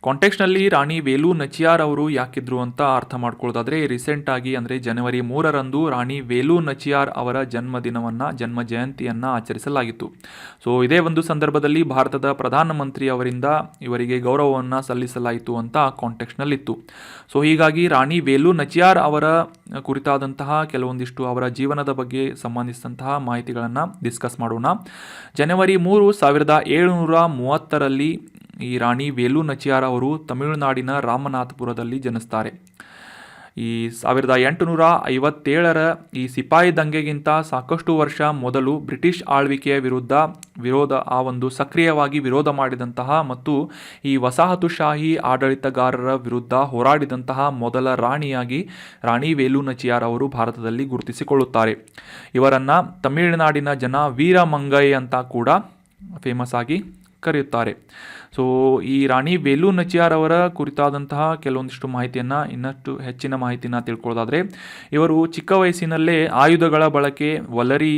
A: ಕಾಂಟೆಕ್ಸ್ಟ್ನಲ್ಲಿ ರಾಣಿ ವೇಲು ನಚಿಯಾರ್ ಅವರು ಯಾಕಿದ್ರು ಅಂತ ಅರ್ಥ ಮಾಡ್ಕೊಳ್ಳೋದಾದರೆ, ರೀಸೆಂಟಾಗಿ ಅಂದರೆ ಜನವರಿ 3ರಂದು ರಾಣಿ ವೇಲು ನಚಿಯಾರ್ ಅವರ ಜನ್ಮ ಜಯಂತಿಯನ್ನು ಆಚರಿಸಲಾಗಿತ್ತು. ಸೊ ಇದೇ ಒಂದು ಸಂದರ್ಭದಲ್ಲಿ ಭಾರತದ ಪ್ರಧಾನಮಂತ್ರಿ ಅವರಿಂದ ಇವರಿಗೆ ಗೌರವವನ್ನು ಸಲ್ಲಿಸಲಾಯಿತು ಅಂತ ಕಾಂಟೆಕ್ಸ್ಟ್ನಲ್ಲಿತ್ತು. ಸೊ ಹೀಗಾಗಿ ರಾಣಿ ವೇಲು ನಚಿಯಾರ್ ಅವರ ಕುರಿತಾದಂತಹ ಕೆಲವೊಂದಿಷ್ಟು ಅವರ ಜೀವನದ ಬಗ್ಗೆ ಸಂಬಂಧಿಸಿದಂತಹ ಮಾಹಿತಿಗಳನ್ನು ಡಿಸ್ಕಸ್ ಮಾಡೋಣ. ಜನವರಿ 3, 1730ರಲ್ಲಿ ಈ ರಾಣಿ ವೇಲು ನಚಿಯಾರ್ ಅವರು ತಮಿಳುನಾಡಿನ ರಾಮನಾಥಪುರದಲ್ಲಿ ಜನಿಸ್ತಾರೆ. ಈ 1857ರ ಈ ಸಿಪಾಯಿ ದಂಗೆಗಿಂತ ಸಾಕಷ್ಟು ವರ್ಷ ಮೊದಲು ಬ್ರಿಟಿಷ್ ಆಳ್ವಿಕೆಯ ವಿರೋಧ ಸಕ್ರಿಯವಾಗಿ ವಿರೋಧ ಮಾಡಿದಂತಹ ಮತ್ತು ಈ ವಸಾಹತುಶಾಹಿ ಆಡಳಿತಗಾರರ ವಿರುದ್ಧ ಹೋರಾಡಿದಂತಹ ಮೊದಲ ರಾಣಿಯಾಗಿ ರಾಣಿ ವೇಲು ನಚಿಯಾರ್ ಅವರು ಭಾರತದಲ್ಲಿ ಗುರುತಿಸಿಕೊಳ್ಳುತ್ತಾರೆ. ಇವರನ್ನು ತಮಿಳುನಾಡಿನ ಜನ ವೀರಮಂಗೈ ಅಂತ ಕೂಡ ಫೇಮಸ್ ಆಗಿ ಕರೆಯುತ್ತಾರೆ. ಸೊ ಈ ರಾಣಿ ವೇಲು ನಚಿಯಾರ್ ಅವರ ಕುರಿತಾದಂತಹ ಕೆಲವೊಂದಿಷ್ಟು ಮಾಹಿತಿಯನ್ನು, ಇನ್ನಷ್ಟು ಹೆಚ್ಚಿನ ಮಾಹಿತಿನ ತಿಳ್ಕೊಳ್ಳೋದಾದರೆ, ಇವರು ಚಿಕ್ಕ ವಯಸ್ಸಿನಲ್ಲೇ ಆಯುಧಗಳ ಬಳಕೆ, ವಲರಿ,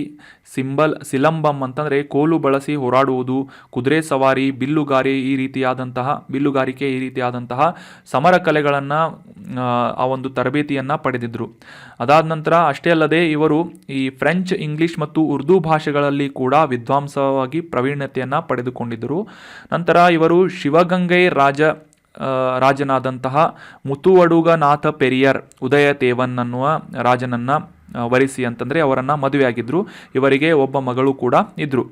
A: ಸಿಲಂಬಂ ಅಂತಂದರೆ ಕೋಲು ಬಳಸಿ ಹೋರಾಡುವುದು, ಕುದುರೆ ಸವಾರಿ, ಬಿಲ್ಲುಗಾರಿಕೆ ಈ ರೀತಿಯಾದಂತಹ ಸಮರ ಕಲೆಗಳನ್ನು ಆ ಒಂದು ತರಬೇತಿಯನ್ನು ಪಡೆದಿದ್ದರು. ಅದಾದ ನಂತರ ಅಷ್ಟೇ ಅಲ್ಲದೆ ಇವರು ಈ ಫ್ರೆಂಚ್, ಇಂಗ್ಲಿಷ್ ಮತ್ತು ಉರ್ದು ಭಾಷೆಗಳಲ್ಲಿ ಕೂಡ ವಿದ್ವಾಂಸವಾಗಿ ಪ್ರವೀಣ್ಯತೆಯನ್ನು ಪಡೆದುಕೊಂಡಿದ್ದರು. ನಂತರ ಇವರು ಶಿವಗಂಗೈ ರಾಜನಾದಂತಹ ಮುತುವಡುಗನಾಥ ಪೆರಿಯರ್ ಉದಯತೇವನ್ ಅನ್ನುವ ರಾಜನನ್ನು ವರಿಸಿ ಅಂತಂದರೆ ಅವರನ್ನು ಮದುವೆಯಾಗಿದ್ದರು. ಇವರಿಗೆ ಒಬ್ಬ ಮಗಳು ಕೂಡ ಇದ್ದರು.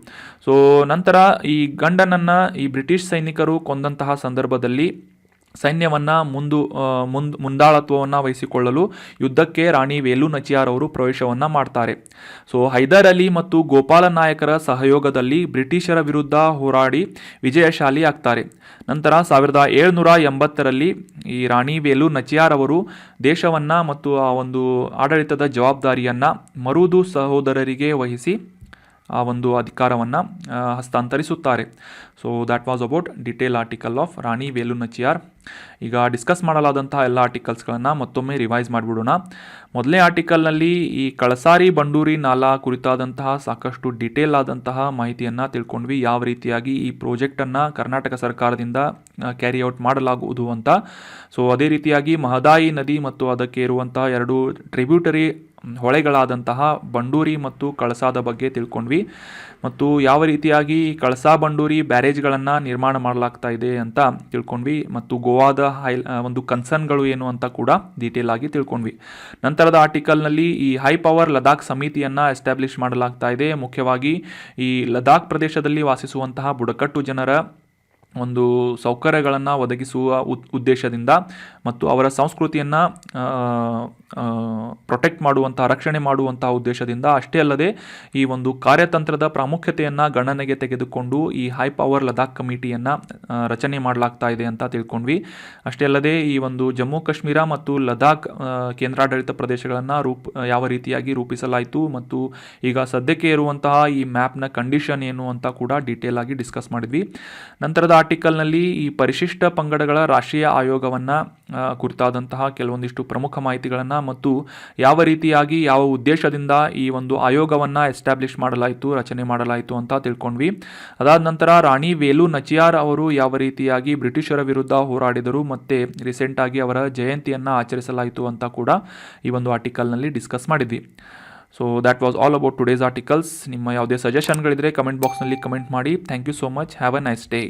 A: ಸೊ ನಂತರ ಈ ಗಂಡನನ್ನು ಈ ಬ್ರಿಟಿಷ್ ಸೈನಿಕರು ಕೊಂದಂತಹ ಸಂದರ್ಭದಲ್ಲಿ ಸೈನ್ಯವನ್ನು ಮುಂದಾಳತ್ವವನ್ನು ವಹಿಸಿಕೊಳ್ಳಲು ಯುದ್ಧಕ್ಕೆ ರಾಣಿ ವೇಲು ನಚಿಯಾರ್ ಅವರು ಪ್ರವೇಶವನ್ನು ಮಾಡ್ತಾರೆ. ಸೊ ಹೈದರ್ ಅಲಿ ಮತ್ತು ಗೋಪಾಲ ನಾಯಕರ ಸಹಯೋಗದಲ್ಲಿ ಬ್ರಿಟಿಷರ ವಿರುದ್ಧ ಹೋರಾಡಿ ವಿಜಯಶಾಲಿ ಆಗ್ತಾರೆ. ನಂತರ 1780ರಲ್ಲಿ ಈ ರಾಣಿ ವೇಲು ನಚಿಯಾರ್ ಅವರು ದೇಶವನ್ನು ಮತ್ತು ಆ ಒಂದು ಆಡಳಿತದ ಜವಾಬ್ದಾರಿಯನ್ನು ಮರುದು ಸಹೋದರರಿಗೆ ವಹಿಸಿ ಆ ಒಂದು ಅಧಿಕಾರವನ್ನು ಹಸ್ತಾಂತರಿಸುತ್ತಾರೆ. So that was about detail article of Rani Velu Nachiyar. ಈಗ ಡಿಸ್ಕಸ್ ಮಾಡಲಾದಂತಹ ಎಲ್ಲ ಆರ್ಟಿಕಲ್ಸ್ಗಳನ್ನು ಮತ್ತೊಮ್ಮೆ ರಿವೈಸ್ ಮಾಡಿಬಿಡೋಣ. ಮೊದಲನೇ ಆರ್ಟಿಕಲ್ನಲ್ಲಿ ಈ ಕಳಸಾರಿ ಬಂಡೂರಿ ನಾಲಾ ಕುರಿತಾದಂತಹ ಸಾಕಷ್ಟು ಡಿಟೇಲ್ ಆದಂತಹ ಮಾಹಿತಿಯನ್ನು ತಿಳ್ಕೊಂಡ್ವಿ. ಯಾವ ರೀತಿಯಾಗಿ ಈ ಪ್ರಾಜೆಕ್ಟನ್ನು ಕರ್ನಾಟಕ ಸರ್ಕಾರದಿಂದ ಕ್ಯಾರಿ ಔಟ್ ಮಾಡಲಾಗುವುದು ಅಂತ. ಸೊ ಅದೇ ರೀತಿಯಾಗಿ ಮಹದಾಯಿ ನದಿ ಮತ್ತು ಅದಕ್ಕೆ ಇರುವಂತಹ 2 ಟ್ರಿಬ್ಯೂಟರಿ ಹೊಳೆಗಳಾದಂತಹ ಬಂಡೂರಿ ಮತ್ತು ಕಳಸಾದ ಬಗ್ಗೆ ತಿಳ್ಕೊಂಡ್ವಿ. ಮತ್ತು ಯಾವ ರೀತಿಯಾಗಿ ಕಳಸಾ ಬಂಡೂರಿ ಬ್ಯಾರೇಜ್ಗಳನ್ನು ನಿರ್ಮಾಣ ಮಾಡಲಾಗ್ತಾ ಇದೆ ಅಂತ ತಿಳ್ಕೊಂಡ್ವಿ. ಮತ್ತು ಗೋವಾದ ಒಂದು ಕನ್ಸರ್ನ್ಗಳು ಏನು ಅಂತ ಕೂಡ ಡೀಟೇಲ್ ಆಗಿ ತಿಳ್ಕೊಂಡ್ವಿ. ನಂತರದ ಆರ್ಟಿಕಲ್ನಲ್ಲಿ ಈ ಹೈ ಪವರ್ ಲದಾಖ್ ಸಮಿತಿಯನ್ನು ಎಸ್ಟಾಬ್ಲಿಷ್ ಮಾಡಲಾಗ್ತಾ ಇದೆ. ಮುಖ್ಯವಾಗಿ ಈ ಲದಾಖ್ ಪ್ರದೇಶದಲ್ಲಿ ವಾಸಿಸುವಂತಹ ಬುಡಕಟ್ಟು ಜನರ ಒಂದು ಸೌಕರ್ಯಗಳನ್ನು ಒದಗಿಸುವ ಉದ್ದೇಶದಿಂದ ಮತ್ತು ಅವರ ಸಂಸ್ಕೃತಿಯನ್ನು ಪ್ರೊಟೆಕ್ಟ್ ಮಾಡುವಂಥ, ರಕ್ಷಣೆ ಮಾಡುವಂತಹ ಉದ್ದೇಶದಿಂದ, ಅಷ್ಟೇ ಅಲ್ಲದೆ ಈ ಒಂದು ಕಾರ್ಯತಂತ್ರದ ಪ್ರಾಮುಖ್ಯತೆಯನ್ನು ಗಣನೆಗೆ ತೆಗೆದುಕೊಂಡು ಈ ಹೈ ಪವರ್ ಲದಾಖ್ ಕಮಿಟಿಯನ್ನು ರಚನೆ ಮಾಡಲಾಗ್ತಾ ಇದೆ ಅಂತ ತಿಳ್ಕೊಂಡ್ವಿ. ಅಷ್ಟೇ ಅಲ್ಲದೆ ಈ ಒಂದು ಜಮ್ಮು ಕಾಶ್ಮೀರ ಮತ್ತು ಲದಾಖ್ ಕೇಂದ್ರಾಡಳಿತ ಪ್ರದೇಶಗಳನ್ನು ಯಾವ ರೀತಿಯಾಗಿ ರೂಪಿಸಲಾಯಿತು ಮತ್ತು ಈಗ ಸದ್ಯಕ್ಕೆ ಇರುವಂತಹ ಈ ಮ್ಯಾಪ್ನ ಕಂಡೀಷನ್ ಏನು ಅಂತ ಕೂಡ ಡೀಟೇಲ್ ಆಗಿ ಡಿಸ್ಕಸ್ ಮಾಡಿದ್ವಿ. ನಂತರದ ಆರ್ಟಿಕಲ್ನಲ್ಲಿ ಈ ಪರಿಶಿಷ್ಟ ಪಂಗಡಗಳ ರಾಷ್ಟ್ರೀಯ ಆಯೋಗವನ್ನು ಕುರಿತಾದಂತಹ ಕೆಲವೊಂದಿಷ್ಟು ಪ್ರಮುಖ ಮಾಹಿತಿಗಳನ್ನು ಮತ್ತು ಯಾವ ರೀತಿಯಾಗಿ ಯಾವ ಉದ್ದೇಶದಿಂದ ಈ ಒಂದು ಆಯೋಗವನ್ನು ಎಸ್ಟಾಬ್ಲಿಷ್ ಮಾಡಲಾಯಿತು, ರಚನೆ ಮಾಡಲಾಯಿತು ಅಂತ ತಿಳ್ಕೊಂಡ್ವಿ. ಅದಾದ ನಂತರ ರಾಣಿ ವೇಲು ನಚಿಯಾರ್ ಅವರು ಯಾವ ರೀತಿಯಾಗಿ ಬ್ರಿಟಿಷರ ವಿರುದ್ಧ ಹೋರಾಡಿದರು ಮತ್ತು ರೀಸೆಂಟಾಗಿ ಅವರ ಜಯಂತಿಯನ್ನು ಆಚರಿಸಲಾಯಿತು ಅಂತ ಕೂಡ ಈ ಒಂದು ಆರ್ಟಿಕಲ್ನಲ್ಲಿ ಡಿಸ್ಕಸ್ ಮಾಡಿದ್ವಿ. So that was all about today's articles. ನಿಮ್ಮ ಯಾವುದೇ ಸಜೆಷನ್ಗಳಿದ್ರೆ ಕಮೆಂಟ್ ಬಾಕ್ಸ್ನಲ್ಲಿ ಕಮೆಂಟ್ ಮಾಡಿ. Thank you so much. Have a nice day.